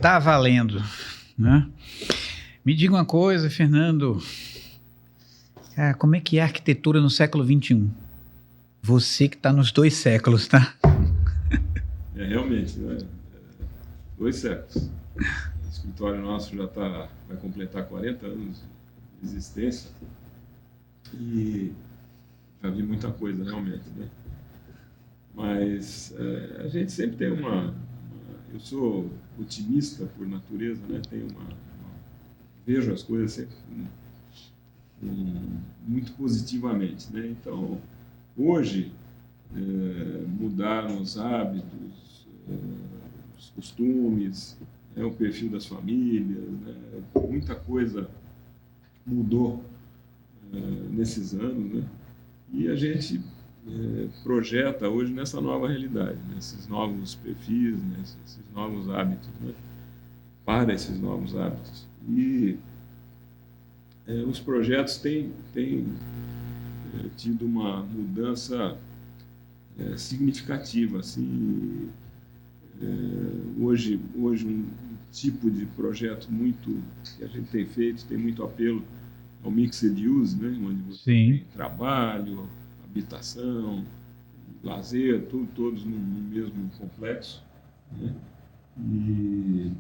Tá valendo, né? Me diga uma coisa, Fernando. Cara, como é que é a arquitetura no século XXI? Você que está nos 2 séculos, tá? Realmente, né? 2 séculos. O escritório nosso já vai completar 40 anos de existência e já vi muita coisa, realmente, né? Mas a gente sempre tem eu sou otimista por natureza, né? Vejo as coisas sempre muito positivamente, né? Então, hoje, mudaram os hábitos, os costumes, né? O perfil das famílias, né? Muita coisa mudou nesses anos, né? E a gente projeta hoje nessa nova realidade, nesses novos perfis, nesses novos hábitos, né? Para esses novos hábitos. E os projetos têm tido uma mudança significativa. Assim, hoje um tipo de projeto que a gente tem feito, tem muito apelo ao mixed use, né? Onde você tem trabalho, habitação, lazer, todos no mesmo complexo, né? E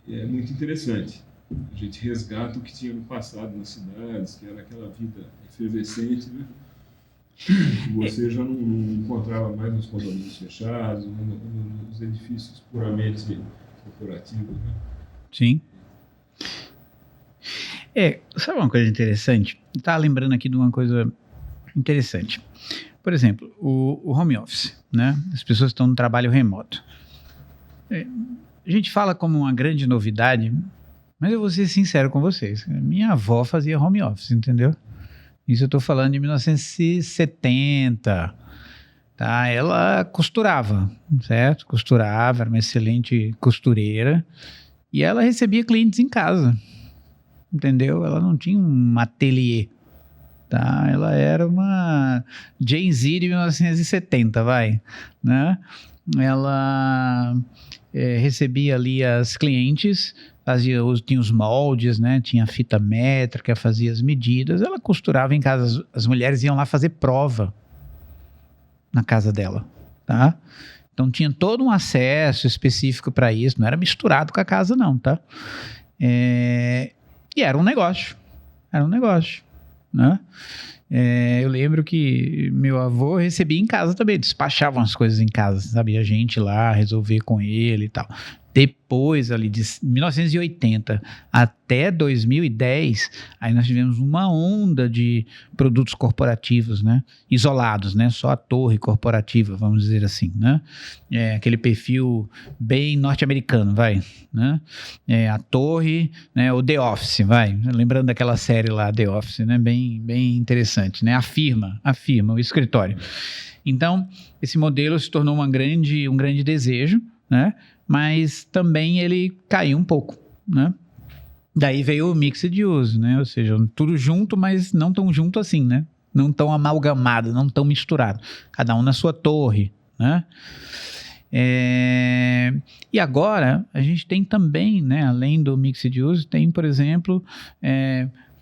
é muito interessante. A gente resgata o que tinha no passado nas cidades, que era aquela vida efervescente, né? Você já não encontrava mais nos condomínios fechados, nos edifícios puramente corporativos, né? Sim. Sabe uma coisa interessante? Estava lembrando aqui de uma coisa interessante. Por exemplo, o home office, né? As pessoas estão no trabalho remoto. A gente fala como uma grande novidade, mas eu vou ser sincero com vocês. Minha avó fazia home office, entendeu? Isso eu estou falando de 1970, tá? Ela costurava, certo? Costurava, era uma excelente costureira e ela recebia clientes em casa, entendeu? Ela não tinha um ateliê, tá? Ela era uma Gen Z de 1970, vai, né? Ela recebia ali as clientes, tinha os moldes, né? Tinha fita métrica, fazia as medidas, ela costurava em casa, as mulheres iam lá fazer prova na casa dela, tá? Então tinha todo um acesso específico para isso, não era misturado com a casa não, tá? E era um negócio, né? Eu lembro que meu avô recebia em casa também, despachavam as coisas em casa, sabe? A gente lá resolver com ele e tal. Depois ali de 1980 até 2010, aí nós tivemos uma onda de produtos corporativos, né? Isolados, né? Só a torre corporativa, vamos dizer assim, né? Aquele perfil bem norte-americano, vai, né? A torre, né? O The Office, vai. Lembrando daquela série lá, The Office, né? Bem interessante, né? A firma, o escritório. Então, esse modelo se tornou um grande desejo, né? Mas também ele caiu um pouco, né? Daí veio o mixed use, né? Ou seja, tudo junto, mas não tão junto assim, né? Não tão amalgamado, não tão misturado. Cada um na sua torre, né? E agora a gente tem também, né? Além do mixed use, tem, por exemplo,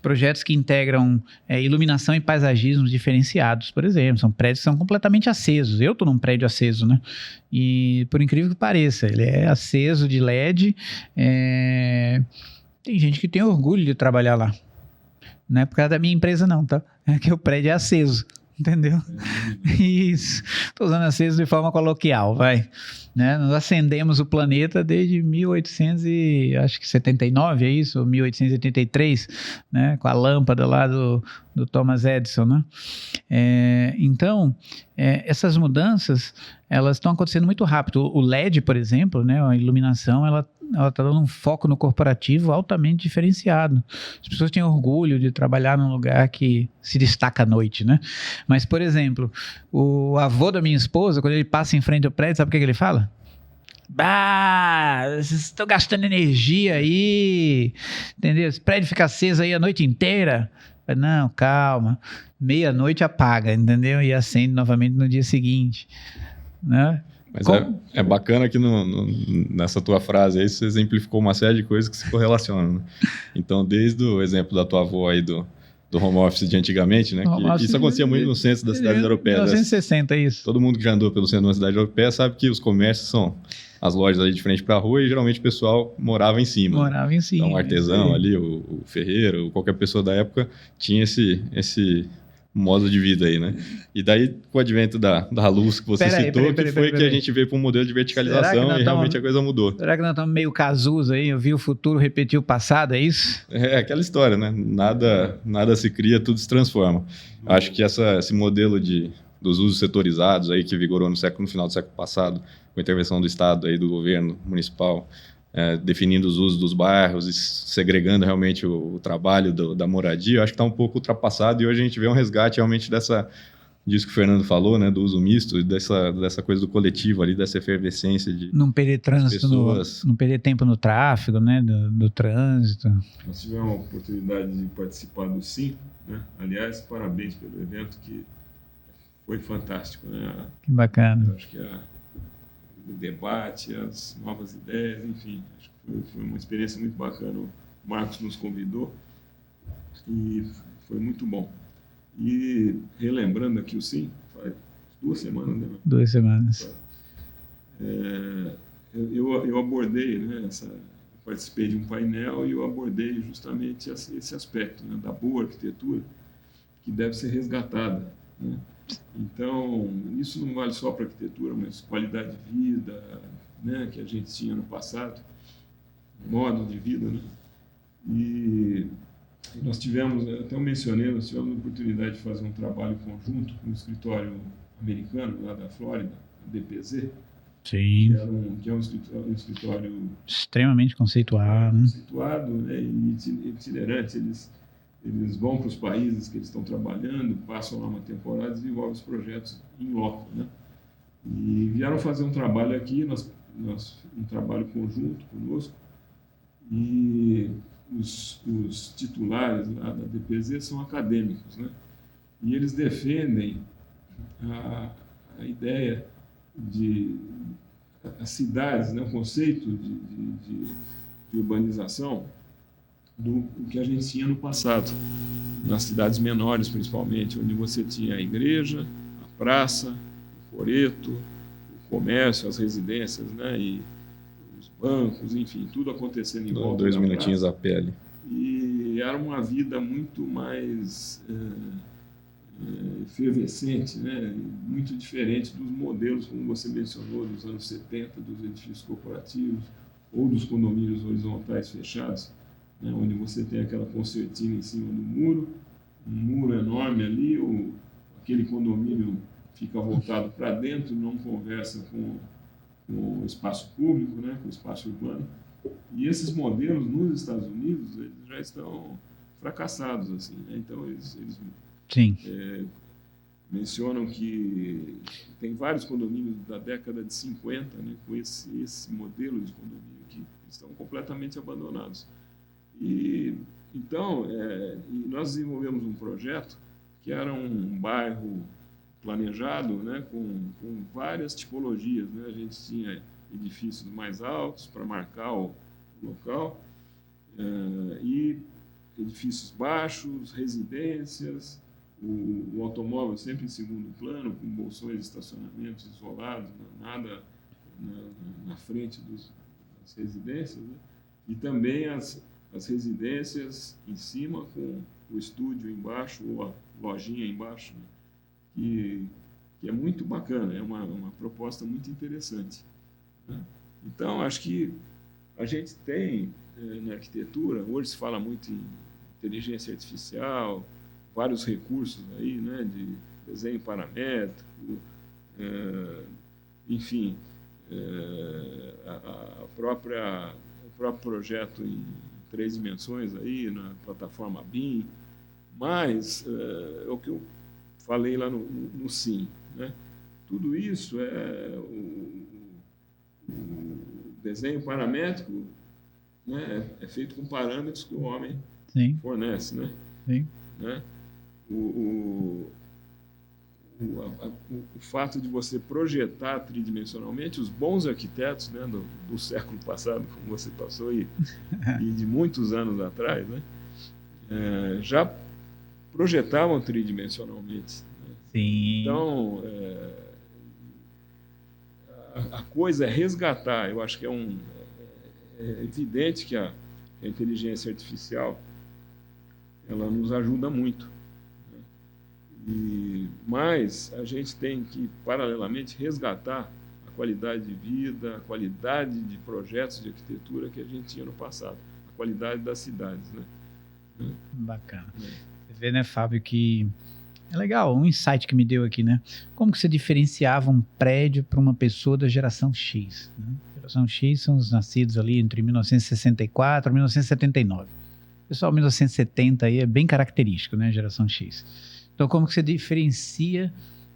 projetos que integram iluminação e paisagismos diferenciados, por exemplo. São prédios que são completamente acesos. Eu estou num prédio aceso, né? E por incrível que pareça, ele é aceso de LED. Tem gente que tem orgulho de trabalhar lá. Não é por causa da minha empresa não, tá? É que o prédio é aceso. Entendeu? Isso. Estou usando aceso de forma coloquial, vai. Né? Nós acendemos o planeta desde 1879, é isso? 1883, né? Com a lâmpada lá do Thomas Edison, né? Então, essas mudanças, elas estão acontecendo muito rápido. O LED, por exemplo, né? A iluminação, ela está dando um foco no corporativo altamente diferenciado. As pessoas têm orgulho de trabalhar num lugar que se destaca à noite, né? Mas, por exemplo, o avô da minha esposa, quando ele passa em frente ao prédio, sabe o que ele fala? Vocês estão gastando energia aí, entendeu? Esse prédio fica aceso aí a noite inteira. Não, calma, meia-noite apaga, entendeu? E acende novamente no dia seguinte, né? Mas é bacana que nessa tua frase aí você exemplificou uma série de coisas que se correlacionam, né? Então, desde o exemplo da tua avó aí do home office de antigamente, né? Isso acontecia muito no centro das cidades europeias. 1960, isso. Todo mundo que já andou pelo centro de uma cidade europeia sabe que os comércios são as lojas ali de frente para a rua e geralmente o pessoal morava em cima. Morava em cima. Então, o artesão ali, o ferreiro, qualquer pessoa da época tinha esse modo de vida aí, né? E daí, com o advento da luz que você citou, que a gente veio para um modelo de verticalização e realmente a coisa mudou. Será que nós estamos meio Cazuza aí? Eu vi o futuro repetir o passado, é isso? É aquela história, né? Nada se cria, tudo se transforma. Acho que esse modelo dos usos setorizados aí que vigorou no final do século passado, com a intervenção do Estado, aí, do governo municipal, definindo os usos dos bairros e segregando realmente o trabalho da moradia, eu acho que está um pouco ultrapassado e hoje a gente vê um resgate realmente disso que o Fernando falou, né, do uso misto, dessa coisa do coletivo ali, dessa efervescência de não perder trânsito, não perder tempo no tráfego, né, do trânsito. Nós tivemos a oportunidade de participar do SIM, né? Aliás, parabéns pelo evento, que foi fantástico, né? Que bacana. Eu acho que o debate, as novas ideias, enfim, acho que foi uma experiência muito bacana. O Marcos nos convidou e foi muito bom. E relembrando aqui o SIM, faz 2 semanas, né? 2 semanas. Eu abordei, né, participei de um painel e eu abordei justamente esse aspecto, né, da boa arquitetura que deve ser resgatada, né? Então, isso não vale só para arquitetura, mas qualidade de vida, né, que a gente tinha no passado, modo de vida, né? E nós tivemos, até eu mencionei, nós tivemos a oportunidade de fazer um trabalho conjunto com um escritório americano lá da Flórida, a DPZ. Sim. Que é um escritório extremamente conceituado. Né, e itinerante. Eles vão para os países que eles estão trabalhando, passam lá uma temporada e desenvolvem os projetos em loco, né? E vieram fazer um trabalho aqui, um trabalho conjunto conosco, e os titulares lá da DPZ são acadêmicos, né? E eles defendem a ideia de as cidades, né, o conceito de urbanização do que a gente tinha no passado, nas cidades menores principalmente, onde você tinha a igreja, a praça, o coreto, o comércio, as residências, né, e os bancos, enfim, tudo acontecendo em volta. 2 minutinhos a pé ali. E era uma vida muito mais efervescente, né, muito diferente dos modelos, como você mencionou, dos anos 70, dos edifícios corporativos ou dos condomínios horizontais fechados, né, onde você tem aquela concertina em cima do muro, um muro enorme ali, aquele condomínio fica voltado para dentro, não conversa com o espaço público, né, com o espaço urbano. E esses modelos nos Estados Unidos eles já estão fracassados, assim, né? Então eles Sim. Mencionam que tem vários condomínios da década de 50, né, com esse modelo de condomínio que estão completamente abandonados. E então nós desenvolvemos um projeto que era um bairro planejado, né, com várias tipologias, né? A gente tinha edifícios mais altos para marcar o local, e edifícios baixos, residências, o automóvel sempre em segundo plano, com bolsões de estacionamento isolados, nada na frente das residências, né? E também as residências em cima, com o estúdio embaixo ou a lojinha embaixo, né? Que é muito bacana, é uma proposta muito interessante, né? Então, acho que a gente tem na arquitetura, hoje se fala muito em inteligência artificial, vários recursos aí, né, de desenho paramétrico, enfim, o próprio projeto em 3 dimensões aí na plataforma BIM, mas é o que eu falei lá no SIM, né? Tudo isso o desenho paramétrico, né, é feito com parâmetros que o homem Sim. fornece, né? Sim. Né? O o fato de você projetar tridimensionalmente, os bons arquitetos, né, do século passado, como você passou, e de muitos anos atrás, né, já projetavam tridimensionalmente. Né? Sim. Então, a coisa é resgatar. Eu acho que é evidente que a inteligência artificial ela nos ajuda muito. Mas a gente tem que, paralelamente, resgatar a qualidade de vida, a qualidade de projetos de arquitetura que a gente tinha no passado, a qualidade das cidades. Né? Bacana. Você vê, né, Fábio, que é legal, um insight que me deu aqui, né? Como que você diferenciava um prédio para uma pessoa da geração X? Né? Geração X são os nascidos ali entre 1964 e 1979. O pessoal 1970 aí é bem característico, né, geração X. Então, como que você diferencia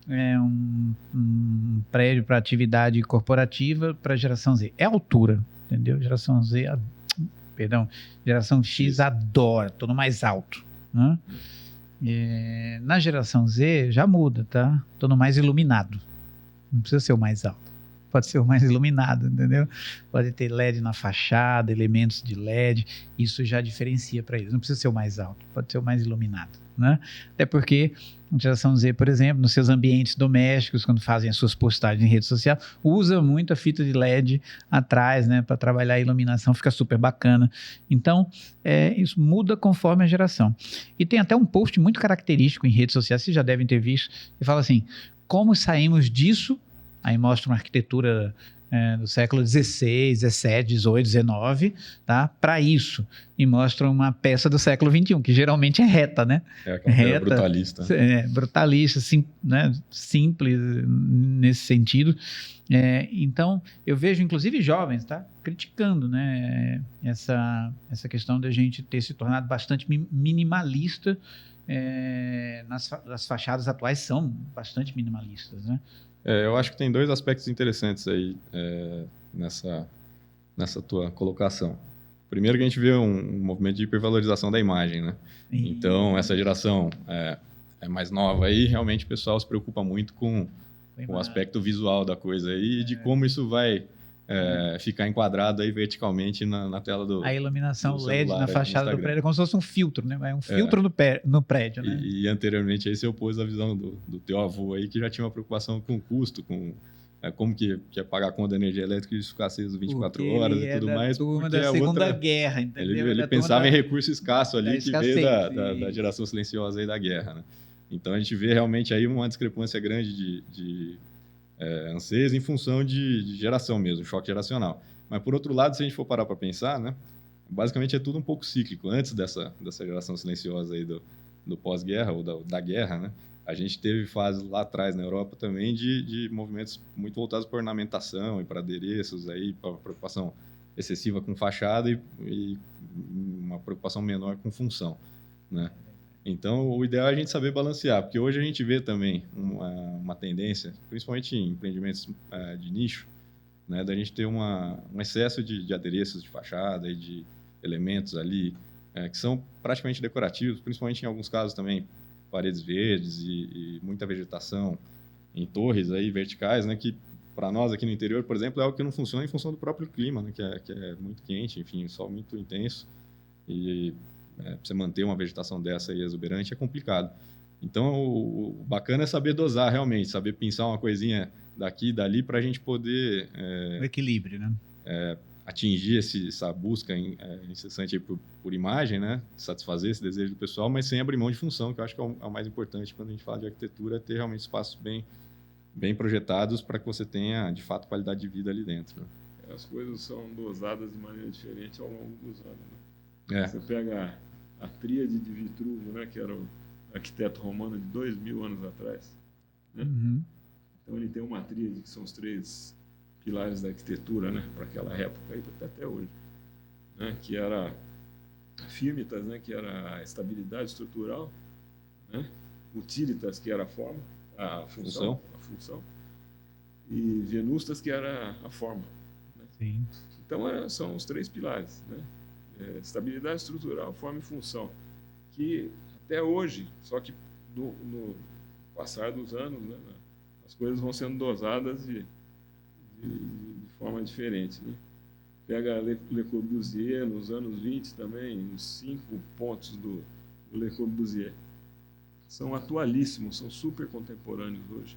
um prédio para atividade corporativa para a geração Z? É altura, entendeu? Geração geração X adora, estou no mais alto. Né? Na geração Z já muda, tá? Estou no mais iluminado. Não precisa ser o mais alto. Pode ser o mais iluminado, entendeu? Pode ter LED na fachada, elementos de LED, isso já diferencia para eles. Não precisa ser o mais alto, pode ser o mais iluminado, né? Até porque a geração Z, por exemplo, nos seus ambientes domésticos, quando fazem as suas postagens em rede social, usa muito a fita de LED atrás, né? Para trabalhar a iluminação, fica super bacana. Então, isso muda conforme a geração. E tem até um post muito característico em redes sociais, vocês já devem ter visto, que fala assim, como saímos disso. Aí mostra uma arquitetura do século XVI, XVII, XVIII, XIX, tá? Para isso. E mostra uma peça do século XXI, que geralmente é reta, né? Reta, brutalista. Brutalista, né? Simples nesse sentido. Então, eu vejo, inclusive, jovens, tá? Criticando, né? Essa questão da gente ter se tornado bastante minimalista. As fachadas atuais são bastante minimalistas, né? Eu acho que tem dois aspectos interessantes aí nessa tua colocação. Primeiro que a gente vê um movimento de hipervalorização da imagem, né? Então, essa geração é mais nova aí, realmente o pessoal se preocupa muito com o aspecto visual da coisa aí e de como isso vai ficar enquadrado aí verticalmente na tela do a iluminação do LED na fachada do prédio é como se fosse um filtro, né? É um filtro no prédio, né? E anteriormente aí você opôs a visão do teu avô aí, que já tinha uma preocupação com o custo, com como que ia pagar a conta da energia elétrica e isso ficar aceso 24 horas e tudo mais. Turma da Segunda Guerra, entendeu? Ele pensava em recurso escasso ali, que veio da geração silenciosa aí da guerra, né? Então a gente vê realmente aí uma discrepância grande de anseios em função de geração mesmo, choque geracional. Mas, por outro lado, se a gente for parar para pensar, né, basicamente é tudo um pouco cíclico. Antes dessa geração silenciosa aí do pós-guerra ou da guerra, né, a gente teve fases lá atrás na Europa também de movimentos muito voltados para ornamentação e para adereços, para preocupação excessiva com fachada e uma preocupação menor com função, né? Então, o ideal é a gente saber balancear, porque hoje a gente vê também uma tendência, principalmente em empreendimentos de nicho, né, da gente ter um excesso de adereços de fachada e de elementos ali que são praticamente decorativos, principalmente em alguns casos também paredes verdes e muita vegetação em torres aí verticais, né, que para nós aqui no interior, por exemplo, é algo que não funciona em função do próprio clima, né, que é muito quente, enfim, sol muito intenso e você manter uma vegetação dessa aí exuberante é complicado. Então, o bacana é saber dosar realmente, saber pensar uma coisinha daqui e dali para a gente poder... o equilíbrio, né? Atingir essa busca incessante aí por imagem, né? Satisfazer esse desejo do pessoal, mas sem abrir mão de função, que eu acho que é o mais importante quando a gente fala de arquitetura, é ter realmente espaços bem projetados para que você tenha, de fato, qualidade de vida ali dentro. Né? As coisas são dosadas de maneira diferente ao longo dos anos, né? Você pega a tríade de Vitrúvio, né, que era o arquiteto romano de 2000 anos atrás, né? Uhum. Então ele tem uma tríade que são os 3 pilares da arquitetura, né, para aquela época e até hoje, né, que era a firmitas, né, que era a estabilidade estrutural, né, utilitas, que era a forma, a função, e venustas, que era a forma, né? Sim. Então são os 3 pilares, né? Estabilidade estrutural, forma e função, que até hoje, só que no passar dos anos, né, as coisas vão sendo dosadas de forma diferente, né? Pega Le Corbusier, nos anos 20 também, os 5 pontos do Le Corbusier são atualíssimos, são super contemporâneos hoje.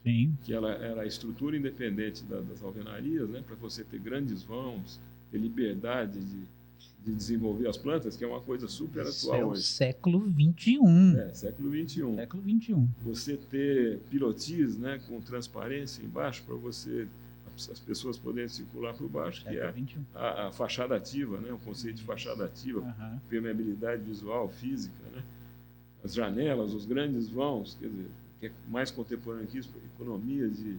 Sim. Que ela era a estrutura independente das alvenarias, né, para você ter grandes vãos, ter liberdade de desenvolver as plantas, que é uma coisa super atual hoje. Século XXI. Século XXI. Século XXI. Você ter pilotis, né, com transparência embaixo, para as pessoas poderem circular por baixo, que é a fachada ativa, né, o conceito de fachada ativa, permeabilidade visual, física, né, as janelas, os grandes vãos, quer dizer, que é mais contemporâneo que isso, economia de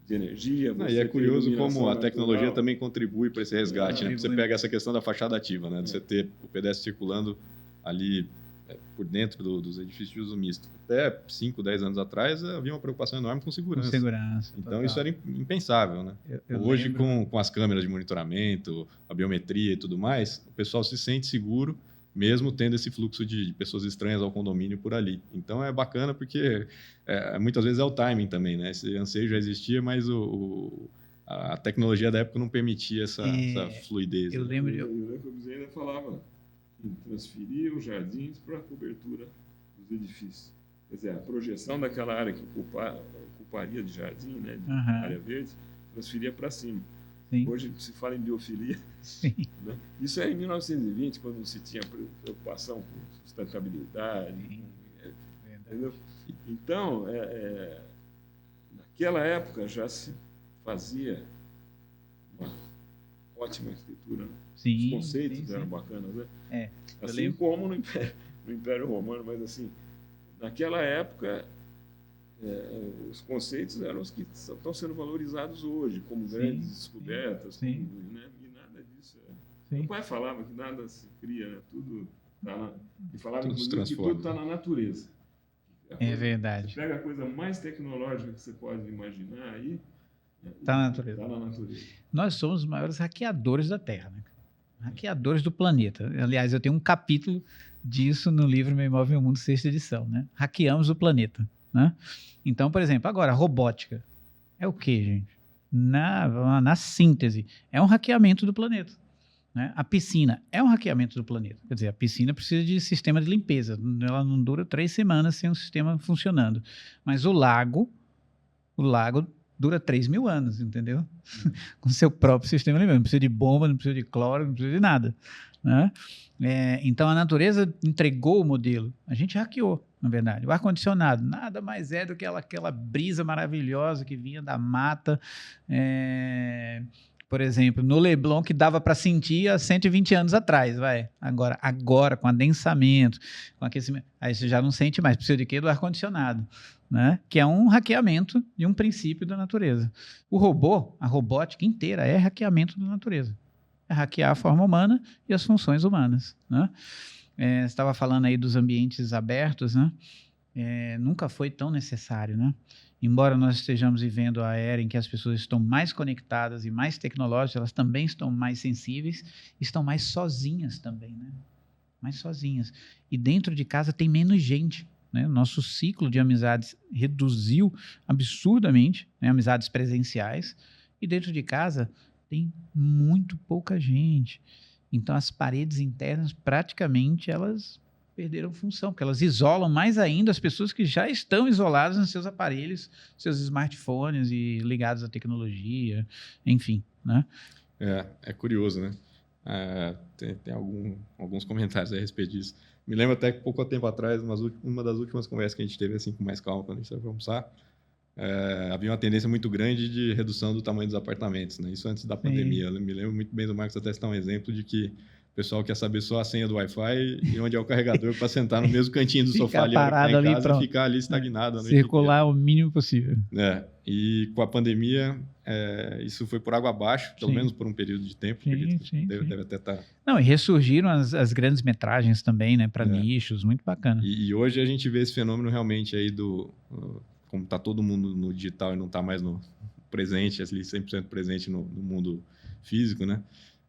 energia. E é curioso como a tecnologia também contribui para esse resgate. Né? Você pega essa questão da fachada ativa, né? De você ter o pedestre circulando ali por dentro dos edifícios de uso misto. Até 5, 10 anos atrás havia uma preocupação enorme com segurança. Então total. Isso era impensável. Né? Hoje, com as câmeras de monitoramento, a biometria e tudo mais, o pessoal se sente seguro mesmo tendo esse fluxo de pessoas estranhas ao condomínio por ali. Então é bacana porque muitas vezes é o timing também, né? Esse anseio já existia, mas a tecnologia da época não permitia essa fluidez. Eu lembro... O Le Corbusier ainda falava em transferir os jardins para a cobertura dos edifícios. Quer dizer, a projeção daquela área que ocuparia de jardim, né, de área verde, transferia para cima. Sim. Hoje se fala em biofilia. Né? Isso é em 1920, quando se tinha preocupação com sustentabilidade. Entendeu? Então, naquela época já se fazia uma ótima arquitetura. Né? Os conceitos eram bacanas. Né? Assim como no Império Romano, mas assim, naquela época... os conceitos eram os que estão sendo valorizados hoje, como grandes descobertas, né? E nada disso. Meu pai falava que nada se cria, né? Tudo está e falava que tudo está na natureza. Verdade. Você pega a coisa mais tecnológica que você pode imaginar aí, está na natureza. Tá na natureza. Nós somos os maiores hackeadores da Terra, né? Hackeadores do planeta. Aliás, eu tenho um capítulo disso no livro Meu Imóvel, Meu Mundo, 6ª edição, né? Hackeamos o planeta. Né? Então, por exemplo, agora, robótica é o quê, gente? Na síntese, é um hackeamento do planeta. Né? A piscina é um hackeamento do planeta. Quer dizer, a piscina precisa de sistema de limpeza. Ela não dura 3 semanas sem um sistema funcionando. Mas o lago dura 3.000 anos, entendeu? Com seu próprio sistema de limpeza. Não precisa de bomba, não precisa de cloro, não precisa de nada. Né? Então, a natureza entregou o modelo. A gente hackeou, na verdade. O ar-condicionado nada mais é do que aquela brisa maravilhosa que vinha da mata. Por exemplo, no Leblon, que dava para sentir há 120 anos atrás. Agora, com adensamento, com aquecimento, aí você já não sente mais. Precisa de quê? Do ar-condicionado. Né? Que é um hackeamento de um princípio da natureza. A robótica inteira é hackeamento da natureza. É hackear a forma humana e as funções humanas. Né? Você estava falando aí dos ambientes abertos, né? Nunca foi tão necessário, né? Embora nós estejamos vivendo a era em que as pessoas estão mais conectadas e mais tecnológicas, elas também estão mais sensíveis, estão mais sozinhas também, né? Mais sozinhas. E dentro de casa tem menos gente. Né? O nosso ciclo de amizades reduziu absurdamente, né? Amizades presenciais, e dentro de casa tem muito pouca gente. Então, as paredes internas, praticamente, elas perderam função, porque elas isolam mais ainda as pessoas que já estão isoladas nos seus aparelhos, seus smartphones e ligados à tecnologia, enfim, né? É curioso, né? Tem alguns comentários a respeito disso. Me lembro até que pouco tempo atrás, uma das últimas conversas que a gente teve assim com mais calma, quando a gente foi almoçar, havia uma tendência muito grande de redução do tamanho dos apartamentos, né? Isso antes da pandemia. Eu me lembro muito bem do Marcos até citar um exemplo de que o pessoal quer saber só a senha do Wi-Fi e onde é o carregador para sentar no mesmo cantinho do sofá ali, parado ali em casa e ficar ali estagnado. Circular o mínimo possível. E com a pandemia, isso foi por água abaixo, pelo menos por um período de tempo. Deve até estar... Não, e ressurgiram as grandes metragens também, né, para nichos, muito bacana. E hoje a gente vê esse fenômeno realmente aí como está todo mundo no digital e não está mais no presente, ali 100% presente no mundo físico, né?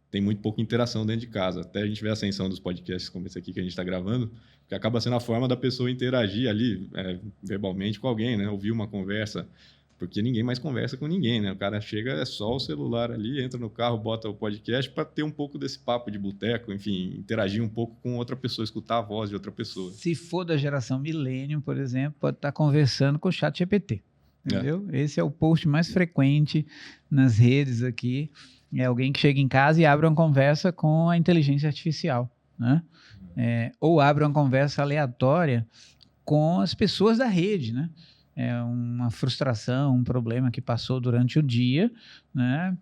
tem muito pouca interação dentro de casa. Até a gente vê a ascensão dos podcasts como esse aqui que a gente está gravando, que acaba sendo a forma da pessoa interagir ali verbalmente com alguém, né? Ouvir uma conversa, porque ninguém mais conversa com ninguém, né? O cara chega, é só o celular ali, entra no carro, bota o podcast para ter um pouco desse papo de boteco, enfim, interagir um pouco com outra pessoa, escutar a voz de outra pessoa. Se for da geração Millennium, por exemplo, pode estar conversando com o ChatGPT, entendeu? Esse é o post mais frequente nas redes aqui. É alguém que chega em casa e abre uma conversa com a inteligência artificial, né? Ou abre uma conversa aleatória com as pessoas da rede, né? É uma frustração, um problema que passou durante o dia, né?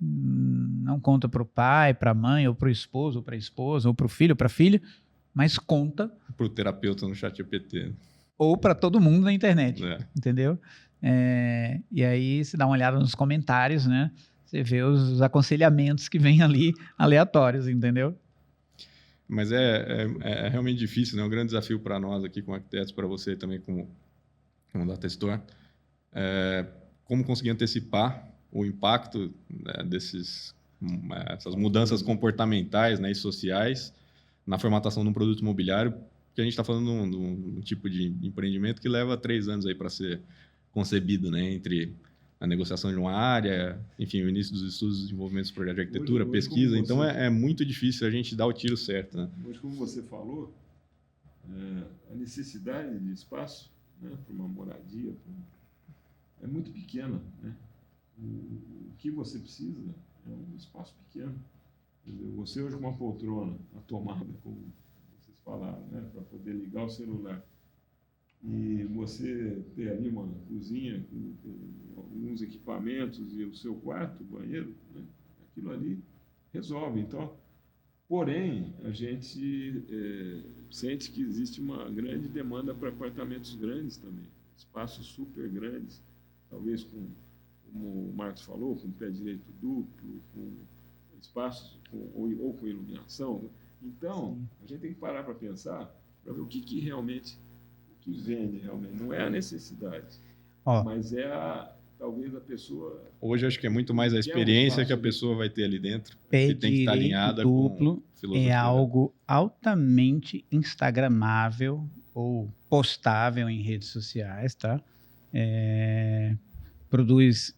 Não conta para o pai, para a mãe, ou para o esposo, ou para a esposa, ou para o filho, ou para a filha, mas conta para o terapeuta no ChatGPT. Ou para todo mundo na internet, entendeu? E aí você dá uma olhada nos comentários, né? Você vê os aconselhamentos que vêm ali aleatórios, entendeu? Mas é realmente difícil, né? É um grande desafio para nós aqui como arquitetos, para você também como Data Store. Como conseguir antecipar o impacto, né, essas mudanças comportamentais, né, e sociais na formatação de um produto imobiliário, porque a gente está falando de um tipo de empreendimento que leva 3 anos aí para ser concebido, né, entre a negociação de uma área, enfim, o início dos estudos, desenvolvimento dos projetos de arquitetura, pesquisa. Então, é muito difícil a gente dar o tiro certo, né? Hoje, como você falou, a necessidade de espaço, né, para uma moradia é muito pequena, né? O que você precisa é um espaço pequeno. Quer dizer, você hoje com uma poltrona, uma tomada, como vocês falaram, né, para poder ligar o celular, e você ter ali uma cozinha com alguns equipamentos e o seu quarto, o banheiro, né, aquilo ali resolve. Então, porém, a gente sente que existe uma grande demanda para apartamentos grandes também, espaços super grandes, talvez como o Marcos falou, com pé direito duplo, com espaços ou com iluminação. Então, a gente tem que parar para pensar, para ver o que realmente, o que vende realmente. Não é a necessidade, mas talvez a pessoa... Hoje acho que é muito mais a experiência que a pessoa vai ter ali dentro, pé que tem que estar alinhada duplo com filosofia. É algo altamente instagramável ou postável em redes sociais, tá? Reproduz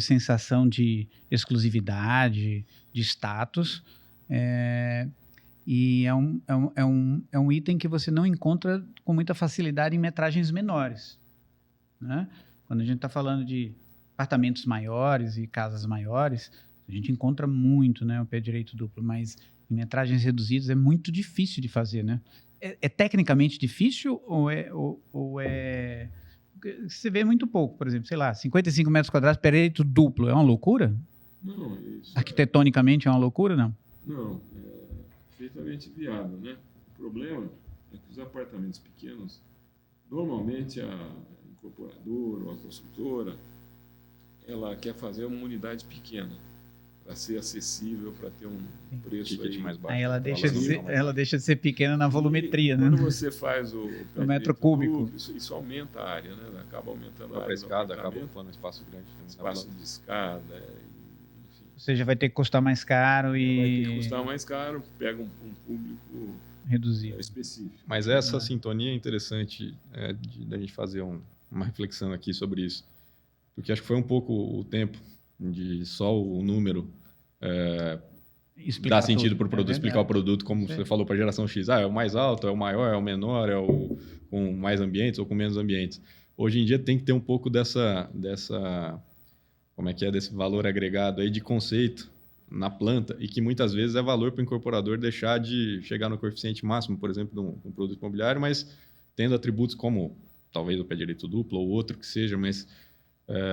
sensação de exclusividade, de status, e é um item que você não encontra com muita facilidade em metragens menores, né? Quando a gente está falando de apartamentos maiores e casas maiores, a gente encontra muito, né, o pé direito duplo, mas em metragens reduzidas é muito difícil de fazer, né? É tecnicamente difícil ou é... Você vê muito pouco, por exemplo, sei lá, 55 metros quadrados, pé direito duplo, é uma loucura? Não, isso... Arquitetonicamente é uma loucura, não? Não, é perfeitamente viável, né? O problema é que os apartamentos pequenos, normalmente a incorporadora ou a construtora, ela quer fazer uma unidade pequena para ser acessível, para ter um preço aí mais baixo. Aí ela deixa de ser pequena na volumetria, né? Quando você faz o metro cúbico, isso aumenta a área, né? Acaba aumentando a área. A escada acaba ocupando um espaço grande. Espaço de escada, enfim. Ou seja, vai ter que custar mais caro e... Vai ter que custar mais caro, pega um público reduzido, específico. Mas essa sintonia é interessante da gente fazer uma reflexão aqui sobre isso. Porque acho que foi um pouco o tempo de só o número dar sentido para o produto, explicar o produto, como você falou para a geração X. É o mais alto, é o maior, é o menor, é o com mais ambientes ou com menos ambientes. Hoje em dia tem que ter um pouco dessa desse valor agregado aí de conceito na planta e que muitas vezes é valor para o incorporador deixar de chegar no coeficiente máximo, por exemplo, de um produto imobiliário, mas tendo atributos como talvez o pé direito duplo ou outro que seja, mas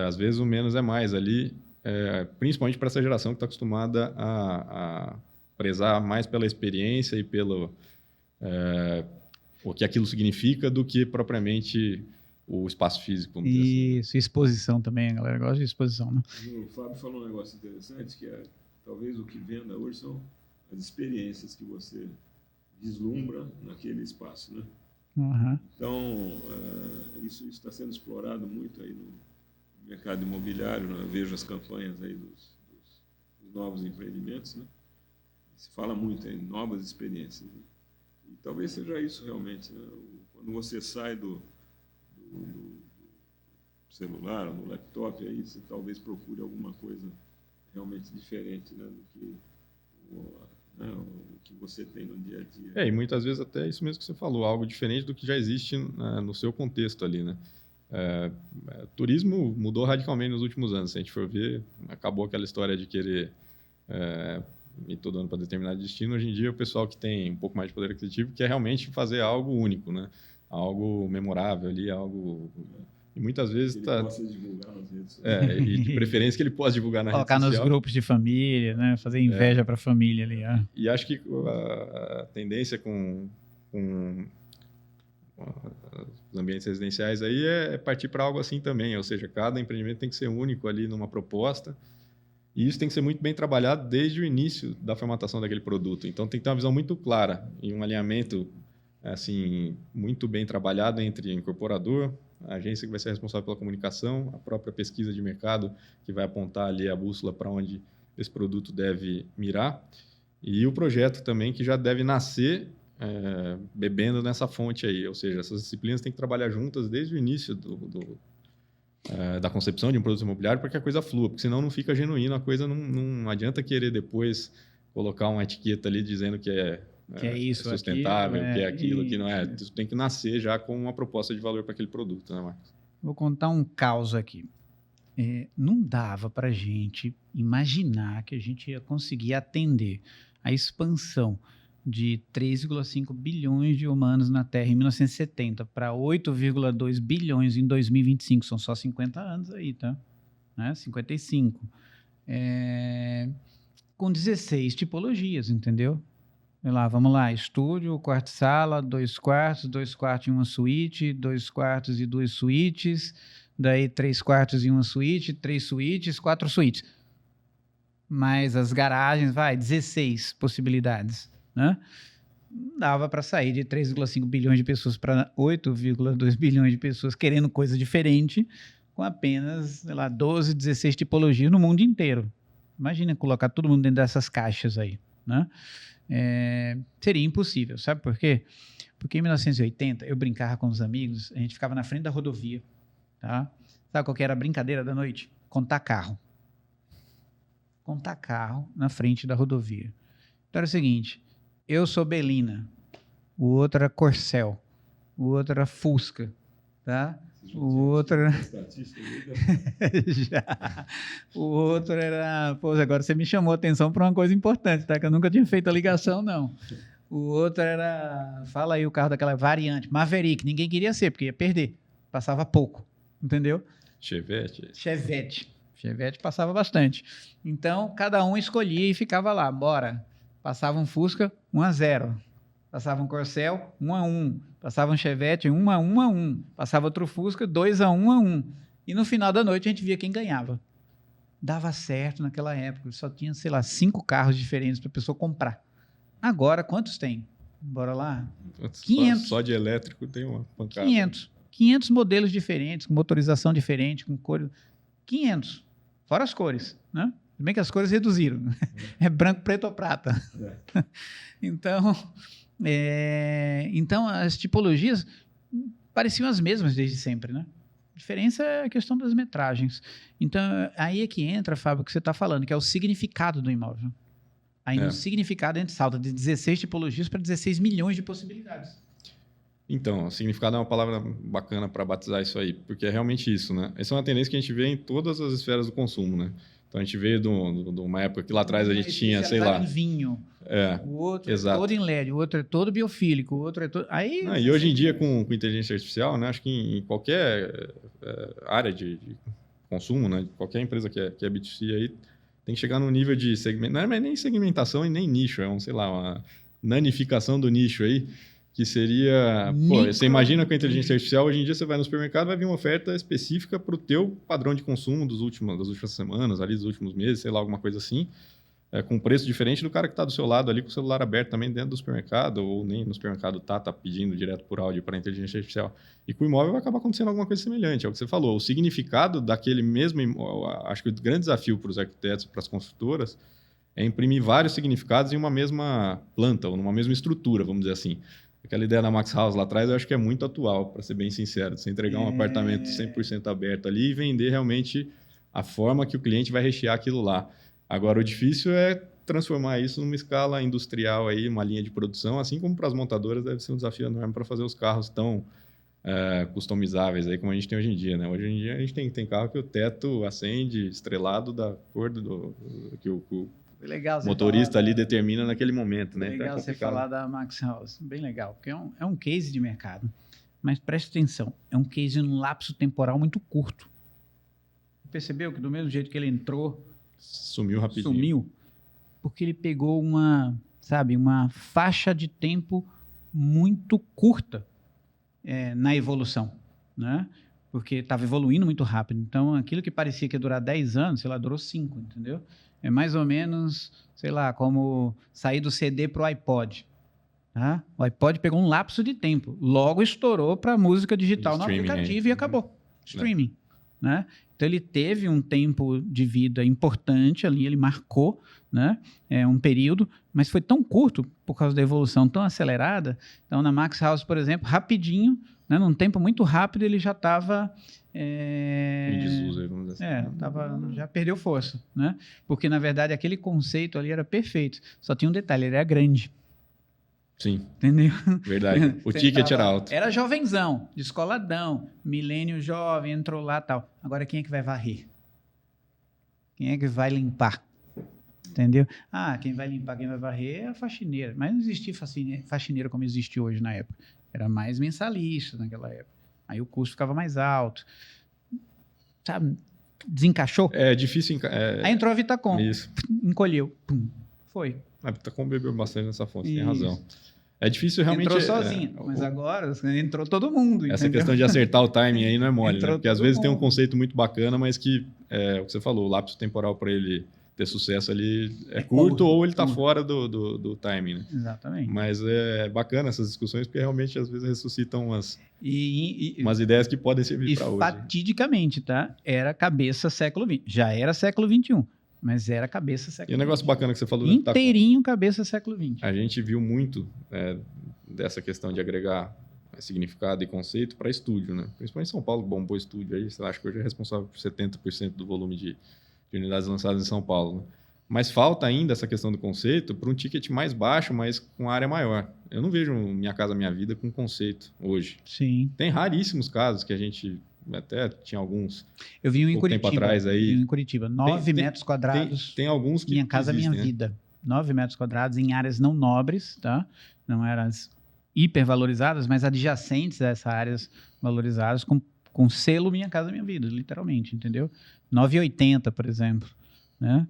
às vezes o menos é mais ali, principalmente para essa geração que está acostumada a prezar mais pela experiência e pelo o que aquilo significa do que propriamente o espaço físico. Vamos dizer assim. Isso, exposição também, a galera gosta de exposição, né? O Fábio falou um negócio interessante, que talvez o que venda hoje são as experiências que você vislumbra naquele espaço, né? Uhum. Então, isso está sendo explorado muito aí no mercado imobiliário, né? Eu vejo as campanhas aí dos os novos empreendimentos, né? Se fala muito em novas experiências. Né? E talvez seja isso realmente. Né? Quando você sai do celular ou do laptop, aí você talvez procure alguma coisa realmente diferente, né, do que o que você tem no dia a dia. E muitas vezes até isso mesmo que você falou, algo diferente do que já existe no seu contexto ali, né? Turismo mudou radicalmente nos últimos anos. Se a gente for ver, acabou aquela história de querer ir todo ano para determinado destino. Hoje em dia, o pessoal que tem um pouco mais de poder aquisitivo quer realmente fazer algo único, né? Algo memorável ali, algo... E muitas vezes que ele possa divulgar nas redes sociais. E de preferência que ele possa divulgar na rede social. Colocar nos grupos de família, né? Fazer inveja para a família ali. E acho que a tendência com os ambientes residenciais aí é partir para algo assim também. Ou seja, cada empreendimento tem que ser único ali numa proposta. E isso tem que ser muito bem trabalhado desde o início da formatação daquele produto. Então, tem que ter uma visão muito clara e um alinhamento assim, muito bem trabalhado entre o incorporador, a agência que vai ser responsável pela comunicação, a própria pesquisa de mercado que vai apontar ali a bússola para onde esse produto deve mirar, e o projeto também que já deve nascer bebendo nessa fonte aí, ou seja, essas disciplinas têm que trabalhar juntas desde o início da concepção de um produto imobiliário para que a coisa flua, porque senão não fica genuíno, a coisa não adianta querer depois colocar uma etiqueta ali dizendo que é isso, sustentável, aquilo, que é aquilo, que não é. Isso tem que nascer já com uma proposta de valor para aquele produto, né, Marcos? Vou contar um caos aqui. Não dava para a gente imaginar que a gente ia conseguir atender a expansão de 3,5 bilhões de humanos na Terra em 1970 para 8,2 bilhões em 2025. São só 50 anos aí, tá? 55. Com 16 tipologias, entendeu? Vamos lá, estúdio, quarto-sala, 2 quartos, 2 quartos e uma suíte, 2 quartos e 2 suítes, daí 3 quartos e uma suíte, 3 suítes, 4 suítes. Mas as garagens, 16 possibilidades, né? Dava para sair de 3,5 bilhões de pessoas para 8,2 bilhões de pessoas querendo coisa diferente, com apenas, 12, 16 tipologias no mundo inteiro. Imagina colocar todo mundo dentro dessas caixas aí, né? Seria impossível, sabe por quê? Porque em 1980 eu brincava com os amigos, a gente ficava na frente da rodovia, tá? Sabe qual que era a brincadeira da noite? Contar carro na frente da rodovia. Então era o seguinte, eu sou Belina, o outro era Corcel, o outro era Fusca, tá? O outro era... Já. O outro era... Pô, agora você me chamou a atenção para uma coisa importante, tá? Que eu nunca tinha feito a ligação, não. O outro era... Fala aí o carro daquela variante, Maverick. Ninguém queria ser, porque ia perder. Passava pouco, entendeu? Chevette passava bastante. Então, cada um escolhia e ficava lá. Bora. Passava um Fusca, 1-0. Passava um Corcel, 1-1. Passava um Chevette, 1-1. Passava outro Fusca, 2-1. E no final da noite a gente via quem ganhava. Dava certo naquela época. Só tinha, 5 carros diferentes para a pessoa comprar. Agora, quantos tem? Bora lá? 500. Só de elétrico tem uma pancada. 500 modelos diferentes, com motorização diferente, com cor... 500. Fora as cores, né? Se bem que as cores reduziram. É branco, preto ou prata. Então as tipologias pareciam as mesmas desde sempre, né? A diferença é a questão das metragens. Então, aí é que entra, Fábio, o que você está falando, que é o significado do imóvel. Aí no significado a gente salta de 16 tipologias para 16 milhões de possibilidades. Então, significado é uma palavra bacana para batizar isso aí, porque é realmente isso, né? Essa é uma tendência que a gente vê em todas as esferas do consumo, né? Então, a gente veio de uma época que lá atrás a gente tinha, sei lá... em vinho. O outro exato. É todo em LED, o outro é todo biofílico, o outro é todo... Aí, e hoje em dia, com inteligência artificial, né? Acho que em qualquer área de consumo, né? Qualquer empresa que é B2C aí, tem que chegar num nível de segmento... Não é nem segmentação e nem nicho, uma nanificação do nicho aí, que seria... você imagina com a inteligência artificial, hoje em dia você vai no supermercado, vai vir uma oferta específica para o teu padrão de consumo das últimas semanas, ali dos últimos meses, sei lá, alguma coisa assim. com preço diferente do cara que está do seu lado ali com o celular aberto também dentro do supermercado, ou nem no supermercado tá pedindo direto por áudio para inteligência artificial. E com o imóvel vai acabar acontecendo alguma coisa semelhante, é o que você falou. O significado daquele mesmo... Acho que o grande desafio para os arquitetos, para as construtoras, é imprimir vários significados em uma mesma planta, ou numa mesma estrutura, vamos dizer assim. Aquela ideia da Max House lá atrás, eu acho que é muito atual, para ser bem sincero. Você entregar um apartamento 100% aberto ali e vender realmente a forma que o cliente vai rechear aquilo lá. Agora, o difícil é transformar isso numa escala industrial, aí, uma linha de produção, assim como para as montadoras deve ser um desafio enorme para fazer os carros tão customizáveis aí como a gente tem hoje em dia, né? Hoje em dia a gente tem carro que o teto acende estrelado da cor que o motorista ali determina naquele momento, né? Legal você falar da Max House, bem legal, porque é um case de mercado, mas preste atenção, é um case num lapso temporal muito curto. Percebeu que do mesmo jeito que ele entrou, sumiu rapidinho. Sumiu, porque ele pegou uma faixa de tempo muito curta na evolução, né? Porque estava evoluindo muito rápido. Então, aquilo que parecia que ia durar 10 anos, sei lá, durou 5, entendeu? É mais ou menos, sei lá, como sair do CD para o iPod. Tá? O iPod pegou um lapso de tempo, logo estourou para a música digital no aplicativo e acabou. Streaming. Né? Então ele teve um tempo de vida importante ali, ele marcou, né, um período, mas foi tão curto por causa da evolução tão acelerada. Então na Max House, por exemplo, rapidinho, né, num tempo muito rápido ele já estava em desuso, vamos dizer assim. Já perdeu força, né? Porque na verdade aquele conceito ali era perfeito, só tinha um detalhe, ele era grande. Sim. Entendeu? Verdade. O ticket era alto. Era jovenzão, descoladão, milênio jovem, entrou lá e tal. Agora quem é que vai varrer? Quem é que vai limpar? Entendeu? Quem vai limpar, quem vai varrer é a faxineira. Mas não existia faxineira como existe hoje na época. Era mais mensalista naquela época. Aí o custo ficava mais alto. Sabe? Desencaixou. É difícil... Aí entrou a Vitacom. Isso. Encolheu. Pum. Foi. A Vitacom bebeu bastante nessa fonte, tem razão. É difícil realmente... Entrou sozinha, mas agora entrou todo mundo. Essa entendeu? questão de acertar o timing aí não é mole, né? Porque às vezes tem um mundo. conceito muito bacana, mas que, o que você falou, o lapso temporal para ele ter sucesso ali é curto ou ele está fora do timing, né? Exatamente. Mas é bacana essas discussões, porque realmente às vezes ressuscitam umas ideias que podem servir para hoje. E fatidicamente, tá? Era cabeça século XX. Já era século XXI. Mas era cabeça século XX. E um negócio bacana que você falou... Inteirinho cabeça século XX. A gente viu muito dessa questão de agregar significado e conceito para estúdio, né? Principalmente em São Paulo, bombou estúdio aí. Acho que hoje é responsável por 70% do volume de unidades lançadas em São Paulo. Né? Mas falta ainda essa questão do conceito para um ticket mais baixo, mas com área maior. Eu não vejo Minha Casa Minha Vida com conceito hoje. Sim. Tem raríssimos casos que a gente... Até tinha alguns. Eu vi um em Curitiba. Tempo atrás aí. Em Curitiba. 9 metros quadrados. Tem alguns que Minha Casa existem, Minha Vida. 9 metros quadrados em áreas não nobres, tá? Não eram as hipervalorizadas, mas adjacentes a essas áreas valorizadas, com selo Minha Casa Minha Vida, literalmente, entendeu? 9,80, por exemplo. Né?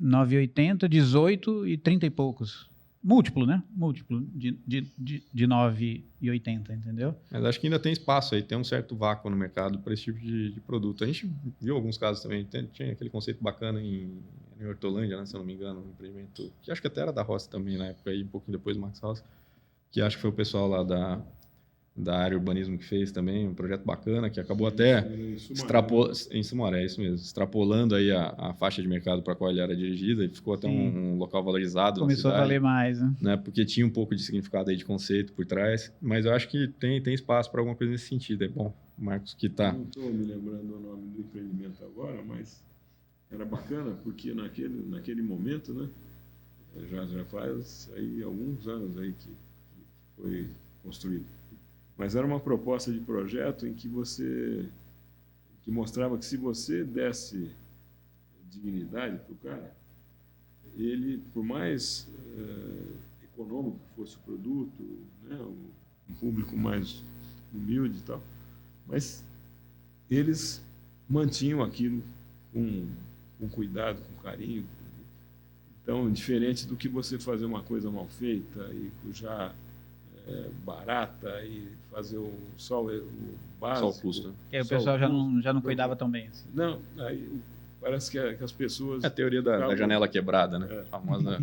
9,80, 18 e 30 e poucos. Múltiplo, né? Múltiplo de 9,80, entendeu? Mas acho que ainda tem espaço aí, tem um certo vácuo no mercado para esse tipo de produto. A gente viu alguns casos também, tinha aquele conceito bacana em Hortolândia, né, se eu não me engano, um empreendimento que acho que até era da Roça também na época, aí, um pouquinho depois do Max House, que acho que foi o pessoal lá da área urbanismo que fez também, um projeto bacana, que acabou até em Sumaré, isso mesmo, extrapolando aí a faixa de mercado para a qual ele era dirigida, e ficou até um local valorizado. Começou a valer mais, né? Porque tinha um pouco de significado aí de conceito por trás, mas eu acho que tem espaço para alguma coisa nesse sentido. É bom, Marcos, que tá. Não estou me lembrando o nome do empreendimento agora, mas era bacana, porque naquele momento, né, já faz aí alguns anos aí que foi construído. Mas era uma proposta de projeto em que mostrava que se você desse dignidade para o cara, ele, por mais econômico que fosse o produto, né, um público mais humilde e tal, mas eles mantinham aquilo com cuidado, com carinho. Então, diferente do que você fazer uma coisa mal feita e já barata e fazer só o básico. Só o custo. Que aí o pessoal já não cuidava tão bem. Assim. Não, aí Parece que as pessoas... É a teoria da janela quebrada, né? A famosa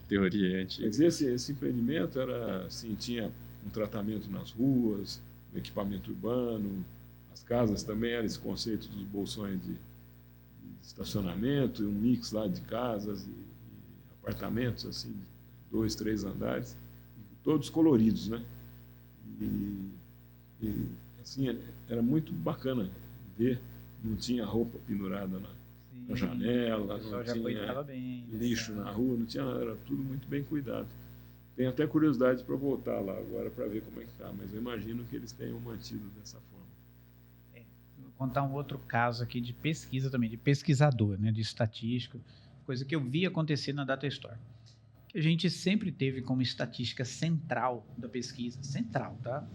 teoria antiga. Mas esse empreendimento era, assim, tinha um tratamento nas ruas, um equipamento urbano, as casas também eram esse conceito dos bolsões de estacionamento, um mix lá de casas e apartamentos, assim, de 2, 3 andares, todos coloridos, né? E assim, era muito bacana ver, não tinha roupa pendurada na janela, não tinha lixo na rua, não tinha nada, era tudo muito bem cuidado. Tenho até curiosidade para voltar lá agora para ver como é que está, mas eu imagino que eles tenham mantido dessa forma. Vou contar um outro caso aqui de pesquisa também, de pesquisador, né, de estatístico, coisa que eu vi acontecer na Data Store. Que a gente sempre teve como estatística central da pesquisa, central, tá?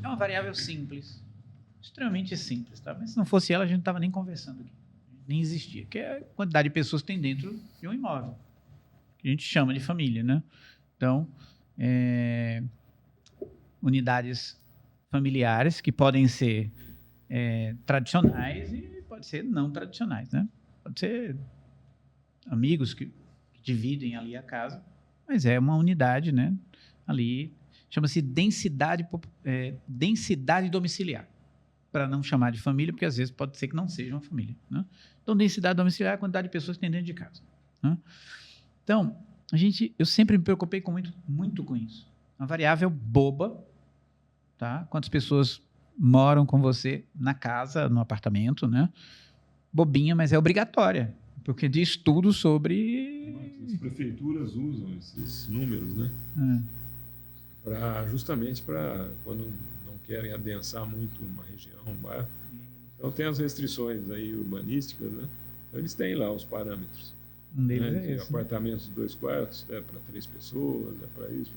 É uma variável simples, extremamente simples, tá? Mas se não fosse ela, a gente não estava nem conversando aqui, nem existia, que é a quantidade de pessoas que tem dentro de um imóvel, que a gente chama de família, né? Então, unidades familiares que podem ser tradicionais e pode ser não tradicionais, né? Pode ser amigos que dividem ali a casa, mas é uma unidade, né? Ali chama-se densidade domiciliar, para não chamar de família, porque às vezes pode ser que não seja uma família, né? Então, densidade domiciliar é a quantidade de pessoas que tem dentro de casa, né? Então, eu sempre me preocupei muito com isso. Uma variável boba, tá? Quantas pessoas moram com você na casa, no apartamento, né? Bobinha, mas é obrigatória, porque diz tudo sobre... As prefeituras usam esses números, né? Justamente para quando não querem adensar muito uma região, um bairro. Então tem as restrições aí urbanísticas, né? Então eles têm lá os parâmetros. Um deles né? é esse. Apartamentos de 2 quartos, é para 3 pessoas, é para isso.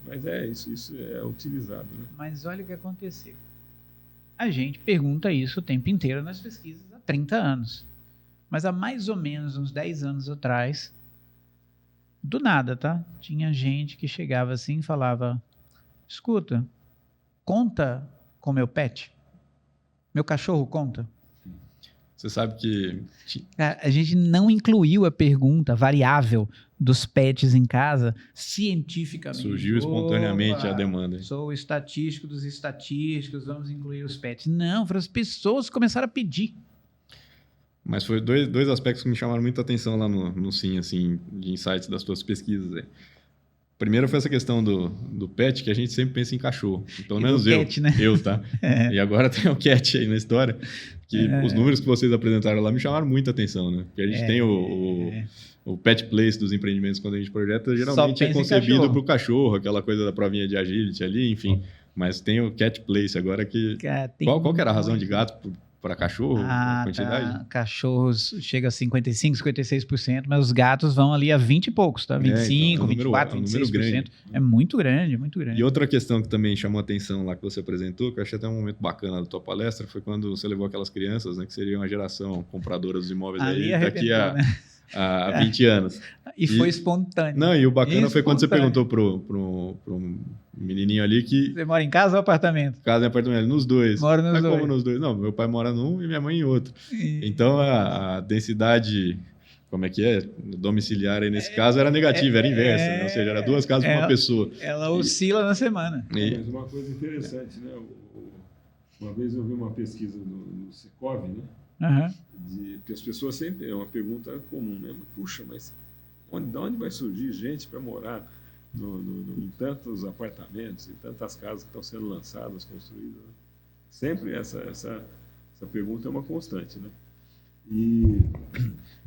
Mas isso é utilizado, né? Mas olha o que aconteceu. A gente pergunta isso o tempo inteiro nas pesquisas há 30 anos. Mas há mais ou menos uns 10 anos atrás, do nada, tá? Tinha gente que chegava assim e falava: escuta, conta com meu pet? Meu cachorro conta? Você sabe que... A gente não incluiu a pergunta variável dos pets em casa cientificamente. Surgiu espontaneamente a demanda. Sou o estatístico dos estatísticos, vamos incluir os pets. Não, as pessoas começaram a pedir. Mas foi dois aspectos que me chamaram muita atenção lá no Sim, assim, de insights das tuas pesquisas aí. Primeiro foi essa questão do pet, que a gente sempre pensa em cachorro. Pelo menos cat, né? tá? E agora tem o cat aí na história, que os números que vocês apresentaram lá me chamaram muita atenção, né? Porque a gente tem o pet place dos empreendimentos quando a gente projeta, geralmente é concebido para o cachorro, aquela coisa da provinha de agility ali, enfim. Mas tem o cat place agora que... Qual que era a razão de gato para cachorro, a quantidade? Tá. Cachorros chega a 55%, 56%, mas os gatos vão ali a 20 e poucos, tá? 25%, 24%, 26%. É muito grande, muito grande. E outra questão que também chamou a atenção lá que você apresentou, que eu achei até um momento bacana da tua palestra, foi quando você levou aquelas crianças, né, que seriam a geração compradora dos imóveis aí daqui a 20 anos. E foi espontâneo. Não, e o bacana foi quando você perguntou pro menininho ali que... Você mora em casa ou apartamento? Casa e apartamento, nos dois. Moro nos dois. Como nos dois? Não, meu pai mora num e minha mãe em outro. Então, a densidade, como é que é? Domiciliar aí nesse caso era negativa, era inversa. Né? Ou seja, era 2 casas para uma pessoa. Ela oscila na semana. Mas uma coisa interessante, né? Uma vez eu vi uma pesquisa do Secov, né? Porque as pessoas sempre... É uma pergunta comum, né? Puxa, mas de onde vai surgir gente para morar em tantos apartamentos, em tantas casas que estão sendo lançadas, construídas? Né? Sempre essa pergunta é uma constante, né? E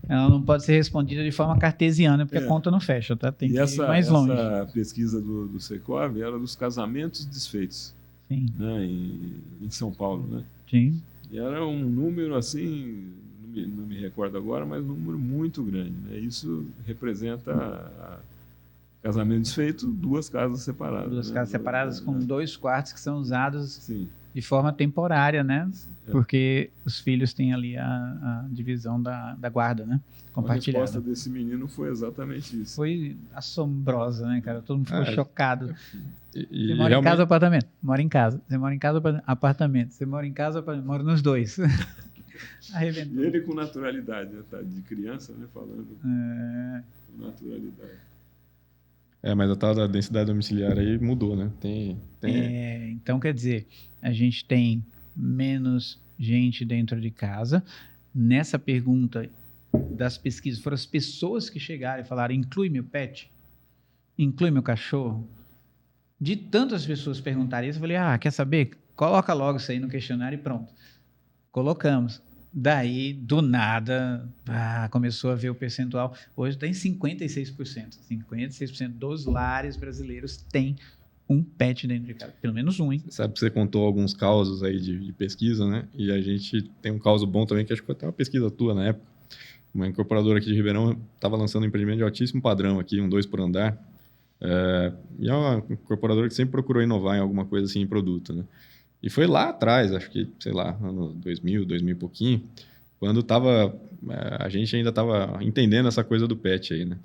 ela não pode ser respondida de forma cartesiana, porque a conta não fecha, tá? Tem que ir mais longe. Essa pesquisa do Secov era dos casamentos desfeitos. Sim. Né? Em São Paulo, né? Sim. E era um número assim, não me recordo agora, mas um número muito grande, né? Isso representa casamento desfeito, 2 casas separadas. 2 casas separadas com 2 quartos que são usados Sim. de forma temporária, né? Porque os filhos têm ali a divisão da guarda, né? Compartilhada. A resposta desse menino foi exatamente isso. Foi assombrosa, né, cara? Todo mundo ficou chocado. Você mora realmente... em casa ou apartamento? Mora em casa. Você mora em casa ou apartamento? Você mora em casa ou apartamento? Moro nos 2. Arrebentou. E ele com naturalidade, né? Tá de criança, né? Falando com naturalidade. Mas a tal da densidade domiciliar aí mudou, né? Então, quer dizer, a gente tem menos gente dentro de casa. Nessa pergunta das pesquisas, foram as pessoas que chegaram e falaram, inclui meu pet? Inclui meu cachorro? De tantas pessoas perguntarem isso, eu falei, quer saber? Coloca logo isso aí no questionário e pronto. Colocamos. Daí, do nada, começou a ver o percentual. Hoje tem 56%. 56% dos lares brasileiros têm um pet dentro de casa. Pelo menos um, hein? Sabe que você contou alguns causos aí de pesquisa, né? E a gente tem um caso bom também, que acho que foi até uma pesquisa tua na época. Uma incorporadora aqui de Ribeirão estava lançando um empreendimento de altíssimo padrão aqui, um 2 por andar. E é uma incorporadora que sempre procurou inovar em alguma coisa assim em produto, né? E foi lá atrás, acho que, sei lá, ano 2000 e pouquinho, quando a gente ainda estava entendendo essa coisa do pet aí, né?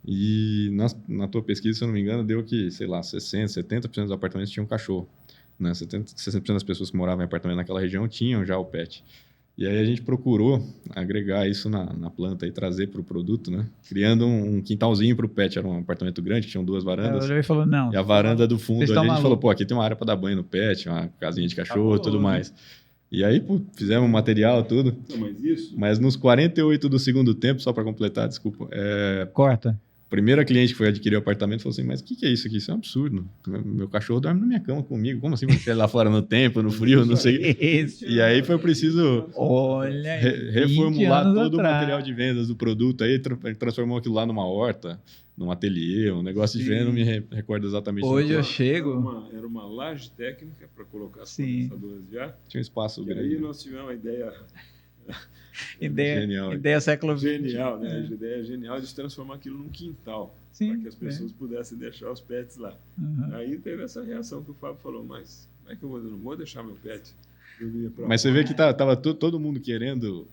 E na tua pesquisa, se eu não me engano, deu que, sei lá, 60%, 70% dos apartamentos tinham cachorro, né? 60% das pessoas que moravam em apartamento naquela região tinham já o pet. E aí a gente procurou agregar isso na planta e trazer para o produto, né? Criando um quintalzinho para o pet. Era um apartamento grande, tinham 2 varandas. Ele falou, não. E a varanda do fundo, a gente falou, aqui tem uma área para dar banho no pet, uma casinha de cachorro, tudo mais. E aí, fizemos material, tudo. Não, mas nos 48 do segundo tempo, só para completar, desculpa. Corta. Primeira cliente que foi adquirir o apartamento falou assim, mas o que é isso aqui? Isso é um absurdo. Meu cachorro dorme na minha cama comigo. Como assim? Você lá fora no tempo, no frio, não sei. E aí foi preciso reformular todo o material de vendas do produto. Aí transformou aquilo lá numa horta, num ateliê, um negócio diferente. Não me recordo exatamente. Hoje eu chego... Era uma laje técnica para colocar as condensadoras de ar. Tinha um espaço e grande. Aí nós tivemos uma ideia... Ideia século XX. Genial, né? A ideia genial de transformar aquilo num quintal. Para que as pessoas pudessem deixar os pets lá. Aí teve essa reação que o Fábio falou, mas como é que eu não vou deixar meu pet? Mas você vê que tava todo mundo querendo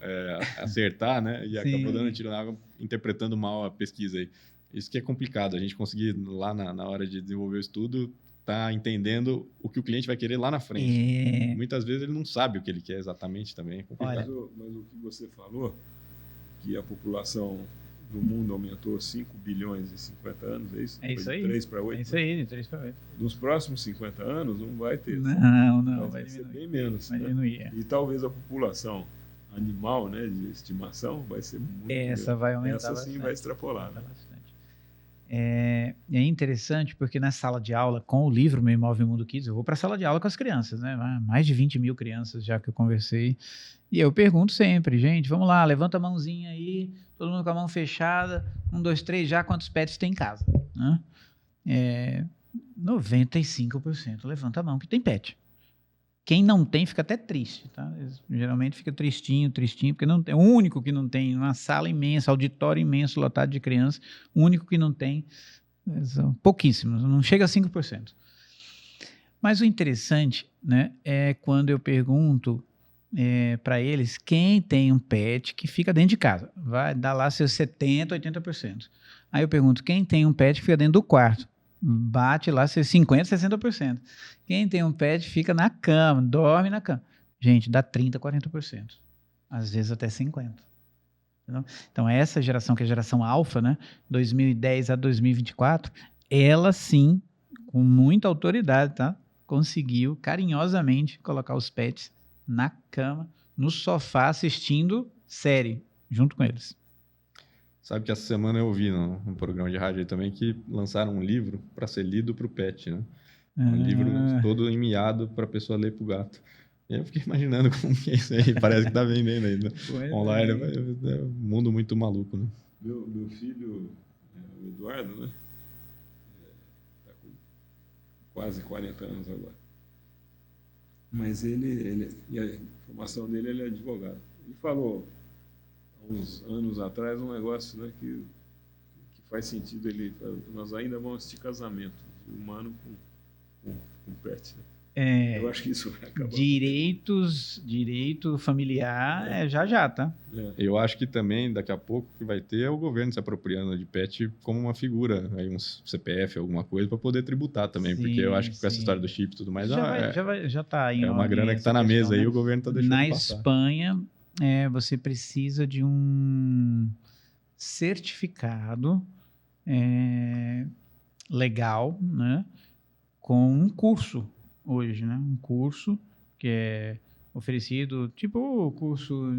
acertar, né? E acabou dando tiro na água, interpretando mal a pesquisa aí. Isso que é complicado, a gente conseguir lá na hora de desenvolver o estudo, tá entendendo o que o cliente vai querer lá na frente. Muitas vezes ele não sabe o que ele quer exatamente também. Mas o que você falou, que a população do mundo aumentou 5 bilhões em 50 anos, é isso? É isso aí. De 3 para 8? É isso aí, de 3 para 8. Nos próximos 50 anos não vai ter. Não, vai ser bem menos. Vai diminuir. E talvez a população animal, né, de estimação, vai ser muito... Essa vai aumentar Essa sim vai extrapolar. Né? É interessante porque na sala de aula, com o livro Meu Imóvel Mundo Kids, eu vou para a sala de aula com as crianças, né? Mais de 20 mil crianças já que eu conversei. E eu pergunto sempre, gente, vamos lá, levanta a mãozinha aí, todo mundo com a mão fechada, 1, 2, 3, já quantos pets tem em casa? Né? 95% levanta a mão que tem pet. Quem não tem fica até triste, tá? Geralmente fica tristinho, porque não tem. O único que não tem, uma sala imensa, auditório imenso, lotado de crianças, o único que não tem, são pouquíssimos, não chega a 5%. Mas o interessante, né, é quando eu pergunto para eles quem tem um pet que fica dentro de casa, vai dar lá seus 70%, 80%. Aí eu pergunto quem tem um pet que fica dentro do quarto, bate lá seus 50%, 60%. Quem tem um pet fica na cama, dorme na cama. Gente, dá 30%, 40%. Às vezes até 50%. Entendeu? Então, essa geração, que é a geração alfa, né, 2010 a 2024, ela sim, com muita autoridade, tá, conseguiu carinhosamente colocar os pets na cama, no sofá, assistindo série, junto com eles. Sabe que essa semana eu ouvi num programa de rádio aí também que lançaram um livro para ser lido para o pet, né? Um livro todo enmiado para a pessoa ler para o gato. E eu fiquei imaginando como que é isso aí. Parece que tá vendendo aí, né? Online. É um mundo muito maluco, né? Meu filho, o Eduardo, né? Tá com quase 40 anos agora. Mas e a formação dele, ele é advogado. Ele falou uns anos atrás um negócio, né, que faz sentido. Nós ainda vamos assistir casamento de humano com pet, né? Eu acho que isso vai acabar. Direito familiar já, tá? Eu acho que também daqui a pouco que vai ter é o governo se apropriando de pet como uma figura, aí um CPF, alguma coisa, para poder tributar também, porque eu acho que com essa história do chip e tudo mais já tá aí. É uma grana que está na mesa aí, o governo está deixando na passar. Espanha, você precisa de um certificado legal, né, com um curso hoje, né, um curso que é oferecido, tipo o curso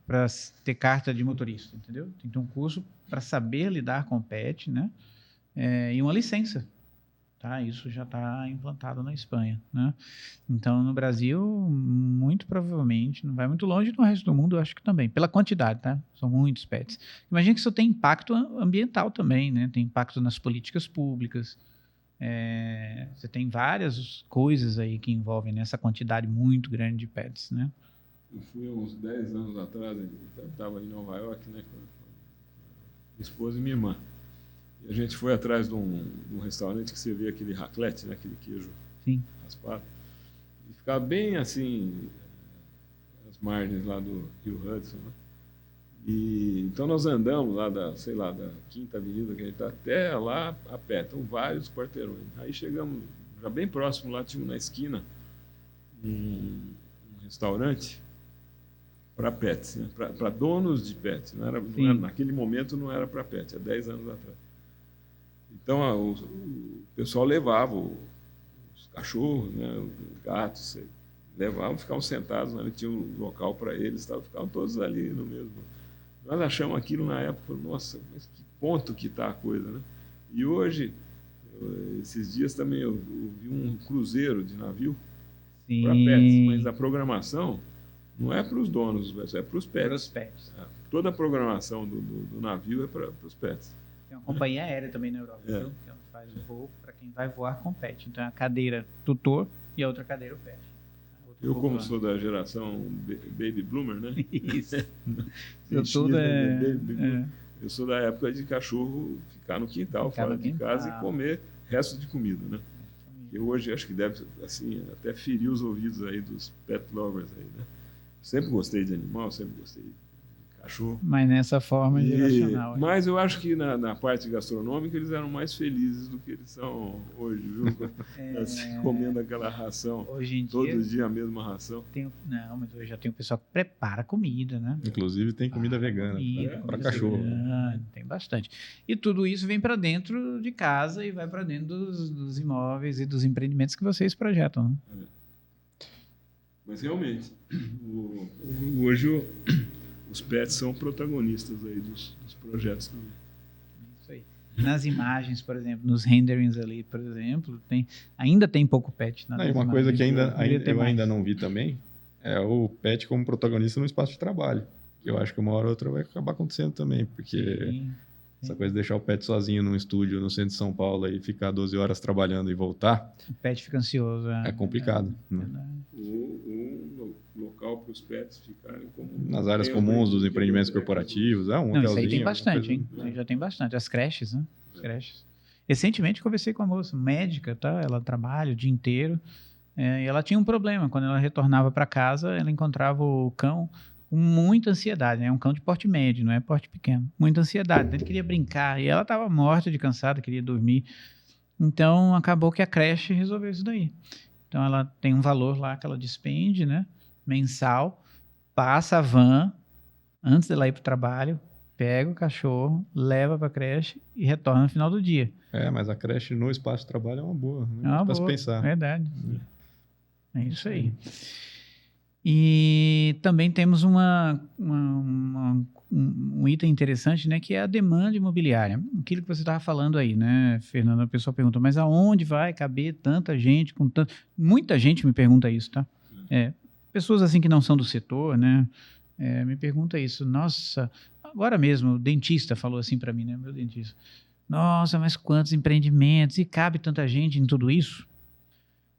para ter carta de motorista, entendeu? Tem que ter um curso para saber lidar com o PET, né, e uma licença. Tá, isso já está implantado na Espanha, né? Então, no Brasil, muito provavelmente, não vai muito longe, no resto do mundo, eu acho que também, pela quantidade, tá? São muitos PETs. Imagina que isso tem impacto ambiental também, né? Tem impacto nas políticas públicas. Você tem várias coisas aí que envolvem nessa quantidade muito grande de PETs, né? Eu fui há uns 10 anos atrás, eu estava em Nova York, né? Com minha esposa e minha irmã. E a gente foi atrás de um restaurante que você vê aquele raclette, né? Aquele queijo raspado. E ficava bem assim, as margens lá do Rio Hudson, né? E então nós andamos lá da Quinta Avenida, que a gente está até lá a pé, então vários quarteirões. Aí chegamos, já bem próximo lá, tinha na esquina um restaurante para pets, né? Para donos de pets. Não era, naquele momento não era para pets, há 10 anos atrás. Então, o pessoal levava os cachorros, né, os gatos, levavam, ficavam sentados, né, tinha um local para eles, ficavam todos ali no mesmo. Nós achamos aquilo na época, nossa, mas que ponto que está a coisa, né? E hoje, esses dias também eu vi um cruzeiro de navio para pets, mas a programação não é para os donos, é para os pets. Para os pets. Toda a programação do navio é para os pets. Tem uma companhia aérea também na Europa, viu? Que faz o voo para quem vai voar com pet. Então, a cadeira tutor e a outra cadeira o pet. Eu, como sou da geração Baby Bloomer, né? Isso. Eu sou da época de cachorro ficar no quintal, fora de casa e comer resto de comida, né? Eu hoje acho que deve, assim, até ferir os ouvidos aí dos pet lovers aí, né? Sempre gostei de animal, sempre gostei de cachorro. Mas nessa forma geracional. Mas eu acho que na parte gastronômica eles eram mais felizes do que eles são hoje, viu? Comendo aquela ração, hoje em todo dia a mesma ração. Não, mas hoje já tem o pessoal que prepara comida, né? Inclusive tem comida vegana para cachorro. Tem bastante. E tudo isso vem para dentro de casa e vai para dentro dos imóveis e dos empreendimentos que vocês projetam, né? Mas realmente, hoje os pets são protagonistas aí dos projetos também. Isso aí. Nas imagens, por exemplo, nos renderings ali, por exemplo, ainda tem pouco pet. Uma coisa que eu ainda não vi também é o pet como protagonista no espaço de trabalho. Que eu acho que uma hora ou outra vai acabar acontecendo também, porque essa coisa de deixar o pet sozinho num estúdio no centro de São Paulo e ficar 12 horas trabalhando e voltar... O pet fica ansioso. É complicado. Um local para os pets ficarem como... Nas áreas comuns dos empreendimentos corporativos. Hotelzinho. Isso aí tem bastante, hein? Aí já tem bastante. As creches, né? As creches. Recentemente conversei com a moça, médica, tá? Ela trabalha o dia inteiro. E ela tinha um problema. Quando ela retornava para casa, ela encontrava o cão com muita ansiedade, né? É um cão de porte médio, não é porte pequeno. Muita ansiedade. Ele queria brincar e ela estava morta de cansada, queria dormir. Então, acabou que a creche resolveu isso daí. Então, ela tem um valor lá que ela despende, né? Mensal, passa a van antes dela ir para o trabalho, pega o cachorro, leva para a creche e retorna no final do dia. Mas a creche no espaço de trabalho é uma boa, né? É uma boa, se pensar. Verdade. É isso aí. E também temos um item interessante, né, que é a demanda imobiliária. Aquilo que você estava falando aí, né, Fernando? A pessoa pergunta, mas aonde vai caber tanta gente? Muita gente me pergunta isso, tá? Pessoas assim que não são do setor, né, me pergunta isso. Nossa, agora mesmo o dentista falou assim para mim, né, meu dentista. Nossa, mas quantos empreendimentos e cabe tanta gente em tudo isso?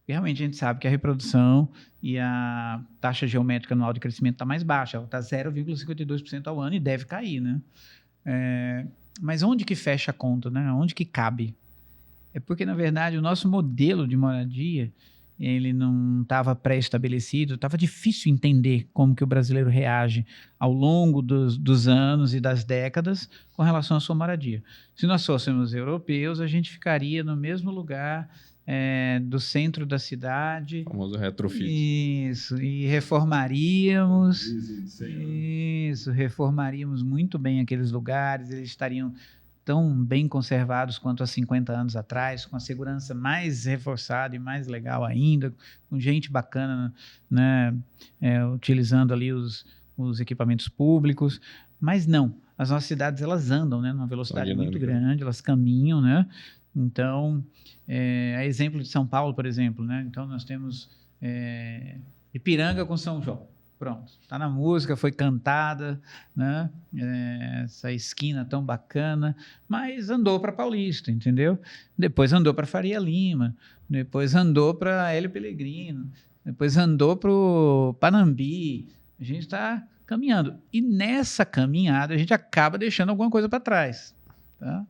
Realmente a gente sabe que a reprodução e a taxa geométrica anual de crescimento está mais baixa, ela está 0,52% ao ano e deve cair, né? Mas onde que fecha a conta, né? Onde que cabe? É porque, na verdade, o nosso modelo de moradia, ele não estava pré-estabelecido, estava difícil entender como que o brasileiro reage ao longo dos anos e das décadas com relação à sua moradia. Se nós fôssemos europeus, a gente ficaria no mesmo lugar do centro da cidade. O famoso retrofit. Isso, e reformaríamos. Dizem, Isso, reformaríamos muito bem aqueles lugares, eles estariam tão bem conservados quanto há 50 anos atrás, com a segurança mais reforçada e mais legal ainda, com gente bacana, né, utilizando ali os equipamentos públicos, mas não, as nossas cidades elas andam, né, numa velocidade muito grande, elas caminham, né, então, é exemplo de São Paulo, por exemplo, né, então nós temos Ipiranga com São João. Pronto, está na música, foi cantada, né? Essa esquina tão bacana, mas andou para Paulista, entendeu? Depois andou para Faria Lima, depois andou para Hélio Pellegrino, depois andou para o Panambi. A gente está caminhando. E nessa caminhada a gente acaba deixando alguma coisa para trás, tá?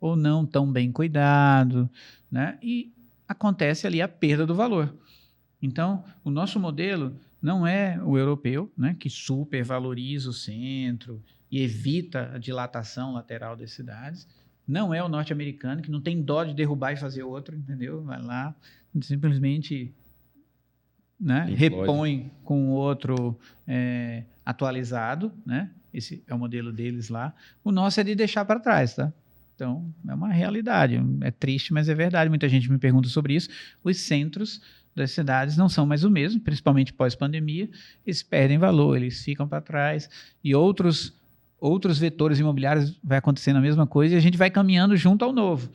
Ou não tão bem cuidado, né? E acontece ali a perda do valor. Então, o nosso modelo não é o europeu, né, que supervaloriza o centro e evita a dilatação lateral das cidades. Não é o norte-americano, que não tem dó de derrubar e fazer outro, entendeu? Vai lá, simplesmente, né, repõe com outro atualizado, né? Esse é o modelo deles lá. O nosso é de deixar para trás, tá? Então, é uma realidade. É triste, mas é verdade. Muita gente me pergunta sobre isso. Os centros das cidades não são mais o mesmo, principalmente pós-pandemia, eles perdem valor, eles ficam para trás, e outros vetores imobiliários vai acontecendo a mesma coisa, e a gente vai caminhando junto ao novo.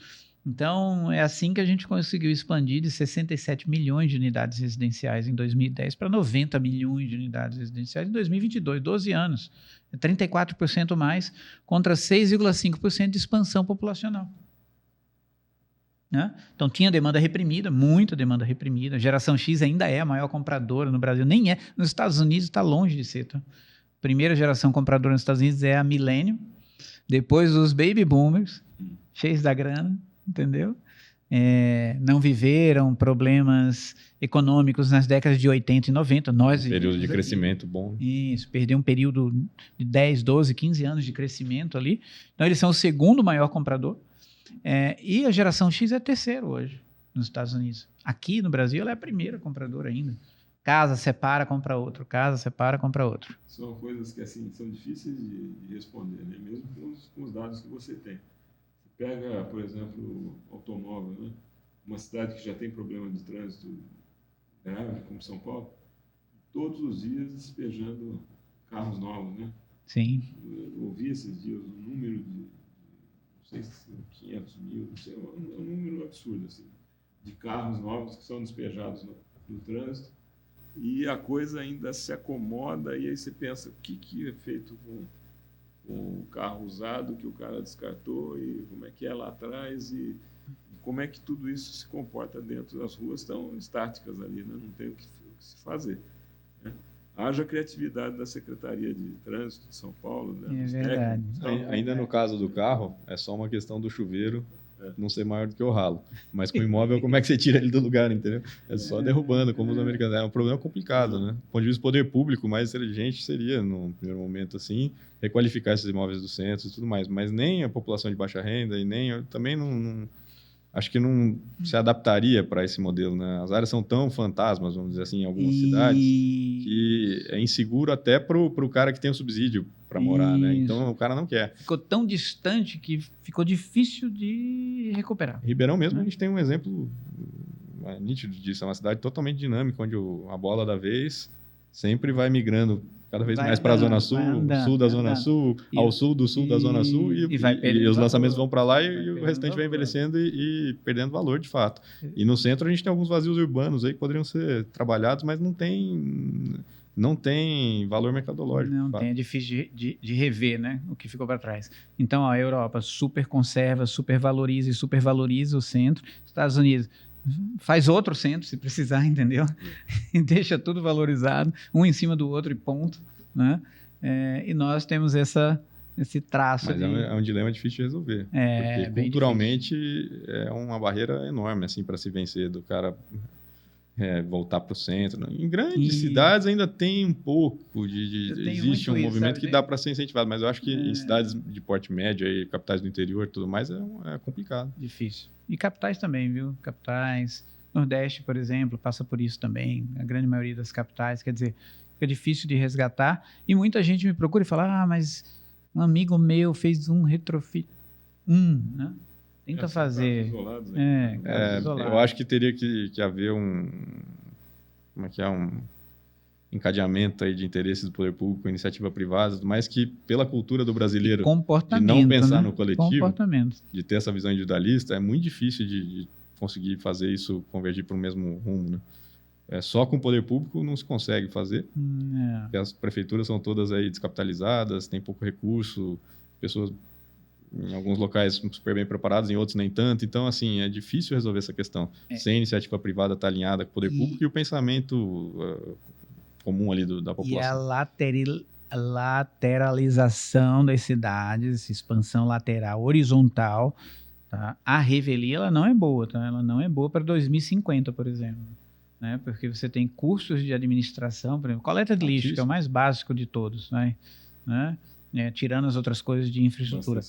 Então, é assim que a gente conseguiu expandir de 67 milhões de unidades residenciais em 2010 para 90 milhões de unidades residenciais em 2022, 12 anos. É 34% mais contra 6,5% de expansão populacional. Né? Então tinha demanda reprimida, muita demanda reprimida. A geração X ainda é a maior compradora no Brasil, nem é. Nos Estados Unidos está longe de ser. Tá? Primeira geração compradora nos Estados Unidos é a Millennium, depois os Baby Boomers, cheios da grana, entendeu? Não viveram problemas econômicos nas décadas de 80 e 90. Período de crescimento bom. Isso, perdeu um período de 10, 12, 15 anos de crescimento ali. Então eles são o segundo maior comprador. E a geração X é a terceira hoje nos Estados Unidos. Aqui no Brasil ela é a primeira compradora ainda. Casa separa, compra outro. Casa separa, compra outro. São coisas que assim, são difíceis de responder, né? Mesmo com os dados que você tem. Você pega, por exemplo, o automóvel, né? Uma cidade que já tem problema de trânsito grave, como São Paulo, todos os dias despejando carros novos, né? Sim. Eu ouvi esses dias o número de 500 mil, não sei, é um número absurdo assim, de carros novos que são despejados no trânsito, e a coisa ainda se acomoda, e aí você pensa, o que é feito com o carro usado que o cara descartou, e como é que é lá atrás, e como é que tudo isso se comporta dentro das ruas tão estáticas ali, né? Não tem o que se fazer, né? Haja criatividade da Secretaria de Trânsito de São Paulo. Né? É verdade. Ainda no caso do carro, é só uma questão do chuveiro não ser maior do que o ralo. Mas com o imóvel, como é que você tira ele do lugar, entendeu? É só derrubando, como os americanos. É um problema complicado, né? Do ponto de vista do poder público, mais inteligente seria, no primeiro momento, assim, requalificar esses imóveis do centro e tudo mais. Mas nem a população de baixa renda e nem... Eu também não acho que não se adaptaria para esse modelo, né? As áreas são tão fantasmas, vamos dizer assim, em algumas cidades, que é inseguro até para o cara que tem o subsídio para morar, né? Então o cara não quer. Ficou tão distante que ficou difícil de recuperar. Ribeirão mesmo, a gente tem um exemplo nítido disso. É uma cidade totalmente dinâmica, onde a bola da vez sempre vai migrando cada vez mais para a Zona Sul, sul da Zona Sul, ao sul do sul da Zona Sul, e os lançamentos vão para lá e o restante vai envelhecendo e perdendo valor, de fato. E no centro a gente tem alguns vazios urbanos aí que poderiam ser trabalhados, mas não tem valor mercadológico. Não tem, é difícil de rever, né, o que ficou para trás. Então, a Europa super conserva, super valoriza o centro. Estados Unidos faz outro centro, se precisar, entendeu? E deixa tudo valorizado, um em cima do outro e ponto, né? E nós temos esse traço. Mas é um dilema difícil de resolver. Porque culturalmente é uma barreira enorme assim, para se vencer, do cara voltar para o centro. Né? Em grandes cidades ainda tem um pouco existe um movimento que dá para ser incentivado, mas eu acho que em cidades de porte médio, aí, capitais do interior e tudo mais, é complicado. Difícil. E capitais também, viu? Capitais, Nordeste, por exemplo, passa por isso também, a grande maioria das capitais, quer dizer, fica difícil de resgatar, e muita gente me procura e fala, mas um amigo meu fez um retrofit, né? Tenta fazer. Isolados, eu acho que teria que haver um encadeamento aí de interesses do poder público, iniciativa privada, mas que pela cultura do brasileiro de não pensar no coletivo, de ter essa visão individualista, é muito difícil de conseguir fazer isso convergir para o mesmo rumo, né? Só com o poder público não se consegue fazer, porque as prefeituras são todas aí descapitalizadas, tem pouco recurso, pessoas em alguns locais super bem preparados, em outros nem tanto. Então, assim, é difícil resolver essa questão. Sem a iniciativa privada estar alinhada com o poder público e o pensamento comum ali da população. E a lateralização das cidades, expansão lateral, horizontal, tá? A revelia, ela não é boa, tá? Ela não é boa para 2050, por exemplo. Né? Porque você tem cursos de administração, por exemplo, coleta de lixo, que é o mais básico de todos, né? Tirando as outras coisas de infraestrutura.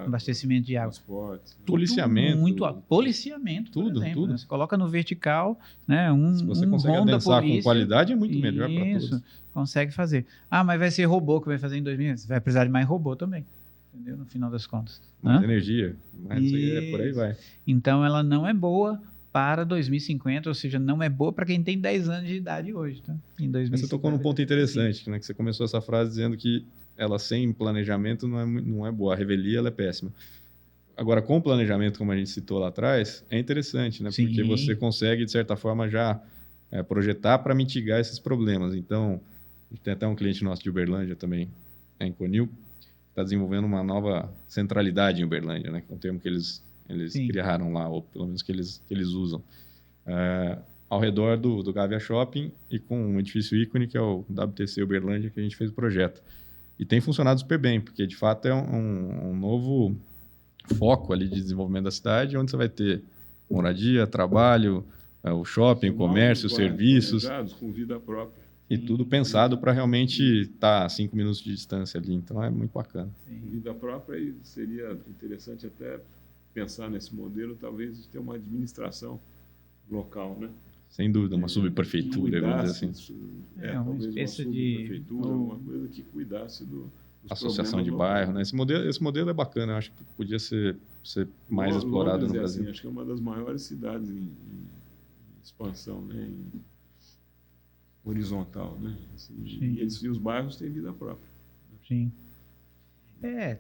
Abastecimento de água. Transporte. Policiamento. Policiamento, tudo. Né? Você coloca no vertical, né? Se você consegue Honda adensar polícia, com qualidade, é muito melhor para todos. Isso, consegue fazer. Mas vai ser robô que vai fazer em 2000. Você vai precisar de mais robô também. Entendeu? No final das contas. Mais energia. Mas por aí vai. Então, ela não é boa para 2050, ou seja, não é boa para quem tem 10 anos de idade hoje. Tá? Em 2050, mas você tocou num ponto interessante, né? Que você começou essa frase dizendo que ela sem planejamento não é boa. A revelia ela é péssima. Agora, com planejamento, como a gente citou lá atrás, é interessante, né? Porque você consegue, de certa forma, já projetar para mitigar esses problemas. Então, a gente tem até um cliente nosso de Uberlândia também, em Conil, está desenvolvendo uma nova centralidade em Uberlândia, né? Que é um termo que eles criaram lá, ou pelo menos que eles usam. Ao redor do Gávea Shopping e com um edifício ícone, que é o WTC Uberlândia, que a gente fez o projeto. E tem funcionado super bem, porque de fato é um novo foco ali de desenvolvimento da cidade, onde você vai ter moradia, trabalho, o shopping, o comércio, os serviços. Com vida própria. E tudo pensado para realmente estar a 5 minutos de distância ali. Então é muito bacana. Com vida própria, e seria interessante até pensar nesse modelo, talvez de ter uma administração local, né? Sem dúvida, uma subprefeitura, vamos dizer assim. Uma espécie de subprefeitura, uma coisa que cuidasse dos associação de bairro, né? Esse modelo é bacana, eu acho que podia ser mais explorado no Brasil. Assim, acho que é uma das maiores cidades em expansão, né? Horizontal, né? Assim, e os bairros têm vida própria. Sim.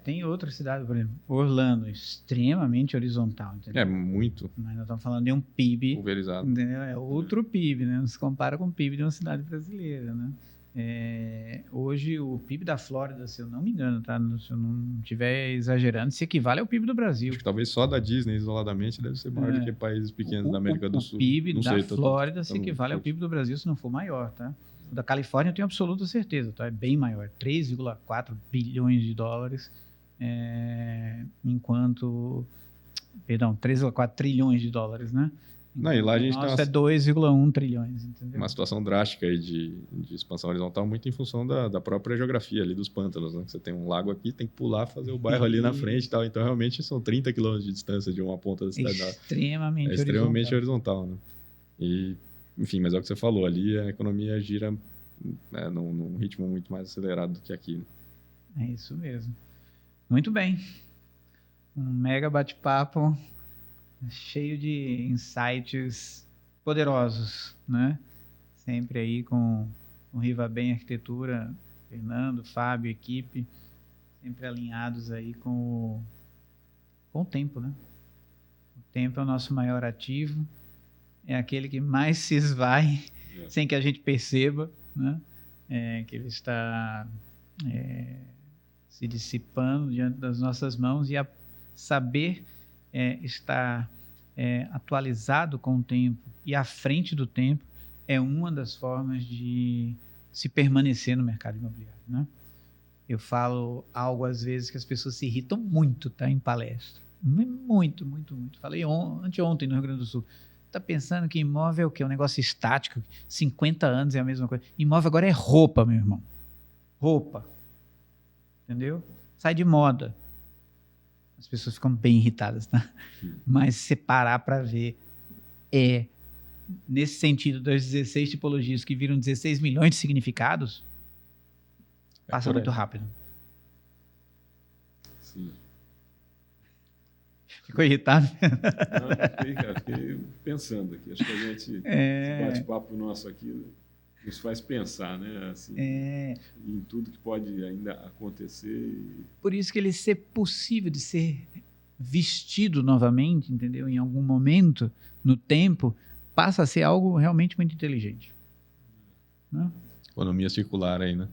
Tem outra cidade, por exemplo, Orlando, extremamente horizontal, entendeu? Muito. Mas nós estamos falando de um PIB, pulverizado. Entendeu? É outro PIB, né? Não se compara com o PIB de uma cidade brasileira, né? Hoje o PIB da Flórida, se eu não me engano, tá? Se eu não estiver exagerando, se equivale ao PIB do Brasil. Acho que talvez só da Disney isoladamente deve ser maior do que países pequenos da América do Sul. O PIB da Flórida se equivale ao PIB do Brasil, se não for maior, tá? O da Califórnia eu tenho absoluta certeza, tá? É bem maior, 3,4 bilhões de dólares, enquanto... Perdão, 3,4 trilhões de dólares, né? Não, e lá a gente tem 2,1 trilhões, entendeu? Uma situação drástica aí de expansão horizontal, muito em função da própria geografia ali dos pântanos, né? Você tem um lago aqui, tem que pular, fazer o bairro ali na frente e tal. Então, realmente, são 30 quilômetros de distância de uma ponta da cidade. Extremamente horizontal, né? E, enfim, mas é o que você falou, ali a economia gira num ritmo muito mais acelerado do que aqui. Né? É isso mesmo. Muito bem. Um mega bate-papo cheio de insights poderosos, né? Sempre aí com o Riva Bem Arquitetura, Fernando, Fábio, equipe, sempre alinhados aí com o tempo, né? O tempo é o nosso maior ativo, é aquele que mais se esvai sem que a gente perceba, né? Que ele está se dissipando diante das nossas mãos, e saber estar atualizado com o tempo e à frente do tempo é uma das formas de se permanecer no mercado imobiliário, né? Eu falo algo às vezes que as pessoas se irritam muito, tá, em palestra. Muito, muito, muito. Falei anteontem no Rio Grande do Sul. tá pensando que imóvel é o quê? Um negócio estático, 50 anos é a mesma coisa. Imóvel agora é roupa, meu irmão. Roupa. Entendeu? Sai de moda. As pessoas ficam bem irritadas, tá? Mas se parar para ver, nesse sentido das 16 tipologias que viram 16 milhões de significados, passa muito rápido. Sim. Ficou irritado? Não, fiquei pensando aqui. Acho que a gente, esse bate-papo nosso aqui, nos faz pensar, né? Assim, em tudo que pode ainda acontecer. Por isso que ele ser possível de ser vestido novamente, entendeu? Em algum momento, no tempo, passa a ser algo realmente muito inteligente. Né? Economia circular aí, né?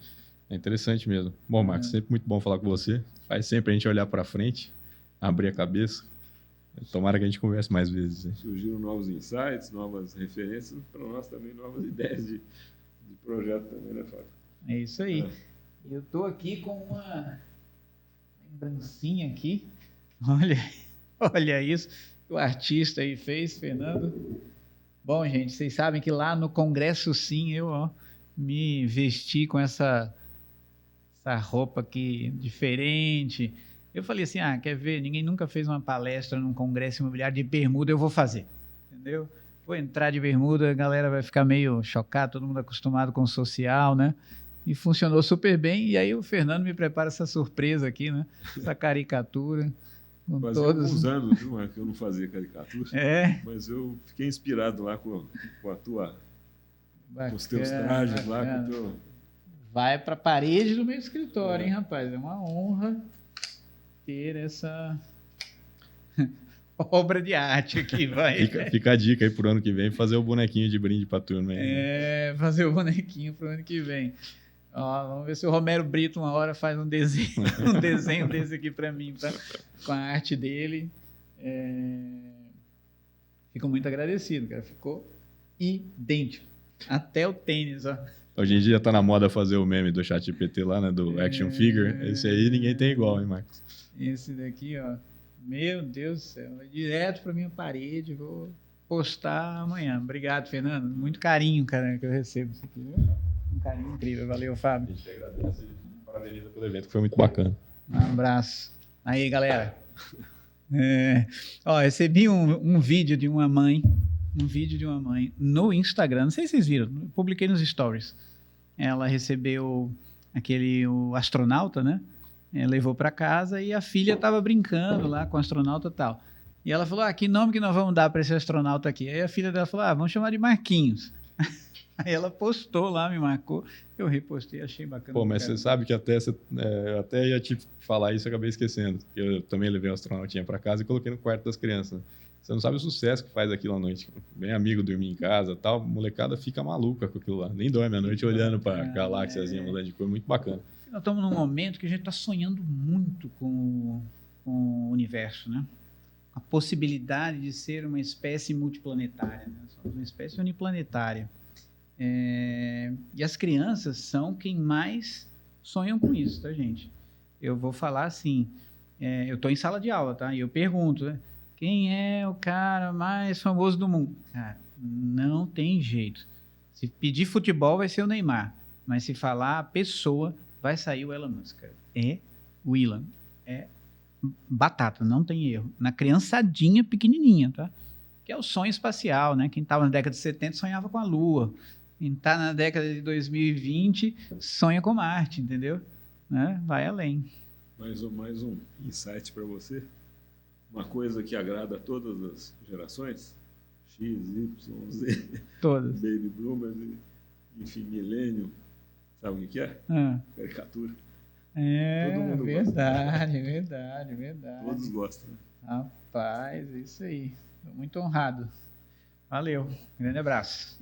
É interessante mesmo. Bom, Marcos, sempre muito bom falar com você. Faz sempre a gente olhar para frente, abrir a cabeça. Tomara que a gente converse mais vezes. Hein? Surgiram novos insights, novas referências, para nós também novas ideias de projeto também, né, Fábio? É isso aí. Eu estou aqui com uma lembrancinha aqui. Olha isso que o artista aí fez, Fernando. Bom, gente, vocês sabem que lá no Congresso Sim, eu me vesti com essa roupa aqui diferente. Eu falei assim, quer ver? Ninguém nunca fez uma palestra num congresso imobiliário de bermuda, eu vou fazer. Entendeu? Vou entrar de bermuda, a galera vai ficar meio chocada, todo mundo acostumado com o social, né? E funcionou super bem. E aí o Fernando me prepara essa surpresa aqui, né? Essa caricatura. Fazia alguns anos, viu, que eu não fazia caricatura. Mas eu fiquei inspirado lá com a tua... Bacana, com os teus trajes lá. Com o teu... Vai para a parede do meu escritório, hein, rapaz? É uma honra ter essa obra de arte aqui, vai. Fica a dica aí pro ano que vem, fazer o bonequinho de brinde pra turma aí. Fazer o bonequinho pro ano que vem. Vamos ver se o Romero Brito uma hora faz um desenho desse aqui para mim, tá? Com a arte dele. Fico muito agradecido, cara. Ficou idêntico. Até o tênis, ó. Hoje em dia tá na moda fazer o meme do ChatGPT lá, né? Do action figure. Esse aí ninguém tem igual, hein, Marcos? Esse daqui, ó. Meu Deus do céu. Vai direto pra minha parede. Vou postar amanhã. Obrigado, Fernando. Muito carinho, cara, que eu recebo isso aqui. Um carinho incrível. Valeu, Fábio. A gente agradece. Parabeniza pelo evento, que foi muito bacana. Um abraço. Aí, galera. Recebi um vídeo de uma mãe. No Instagram, não sei se vocês viram, publiquei nos stories. Ela recebeu o astronauta, né? Levou para casa e a filha estava brincando lá com o astronauta e tal. E ela falou, que nome que nós vamos dar para esse astronauta aqui? Aí a filha dela falou, vamos chamar de Marquinhos. Aí ela postou lá, me marcou, eu repostei, achei bacana. Pô, mas você sabe que eu até ia te falar isso, eu acabei esquecendo. Eu também levei o astronautinha para casa e coloquei no quarto das crianças. Você não sabe o sucesso que faz aquilo à noite. Bem amigo dormir em casa e tal, molecada fica maluca com aquilo lá. Nem dorme à noite olhando para a galáxiazinha mudando de cor, muito bacana. Nós estamos num momento que a gente está sonhando muito com o universo, né? A possibilidade de ser uma espécie multiplanetária, né? Somos uma espécie uniplanetária. E as crianças são quem mais sonham com isso, tá, gente? Eu vou falar assim, eu estou em sala de aula, tá? E eu pergunto, né? Quem é o cara mais famoso do mundo? Cara, não tem jeito. Se pedir futebol, vai ser o Neymar. Mas se falar a pessoa, vai sair o Elon Musk. É o Elon. É batata, não tem erro. Na criançadinha pequenininha, tá? Que é o sonho espacial, né? Quem estava na década de 70 sonhava com a Lua. Quem está na década de 2020 sonha com Marte, entendeu? Né? Vai além. Mais um insight para você. Uma coisa que agrada a todas as gerações, X, Y, Z, todas. Baby Boomers, enfim, milênio, sabe o que é? Caricatura. Todo mundo verdade, gosta. Verdade. Todos gostam. Né? Rapaz, isso aí. Estou muito honrado. Valeu. Grande abraço.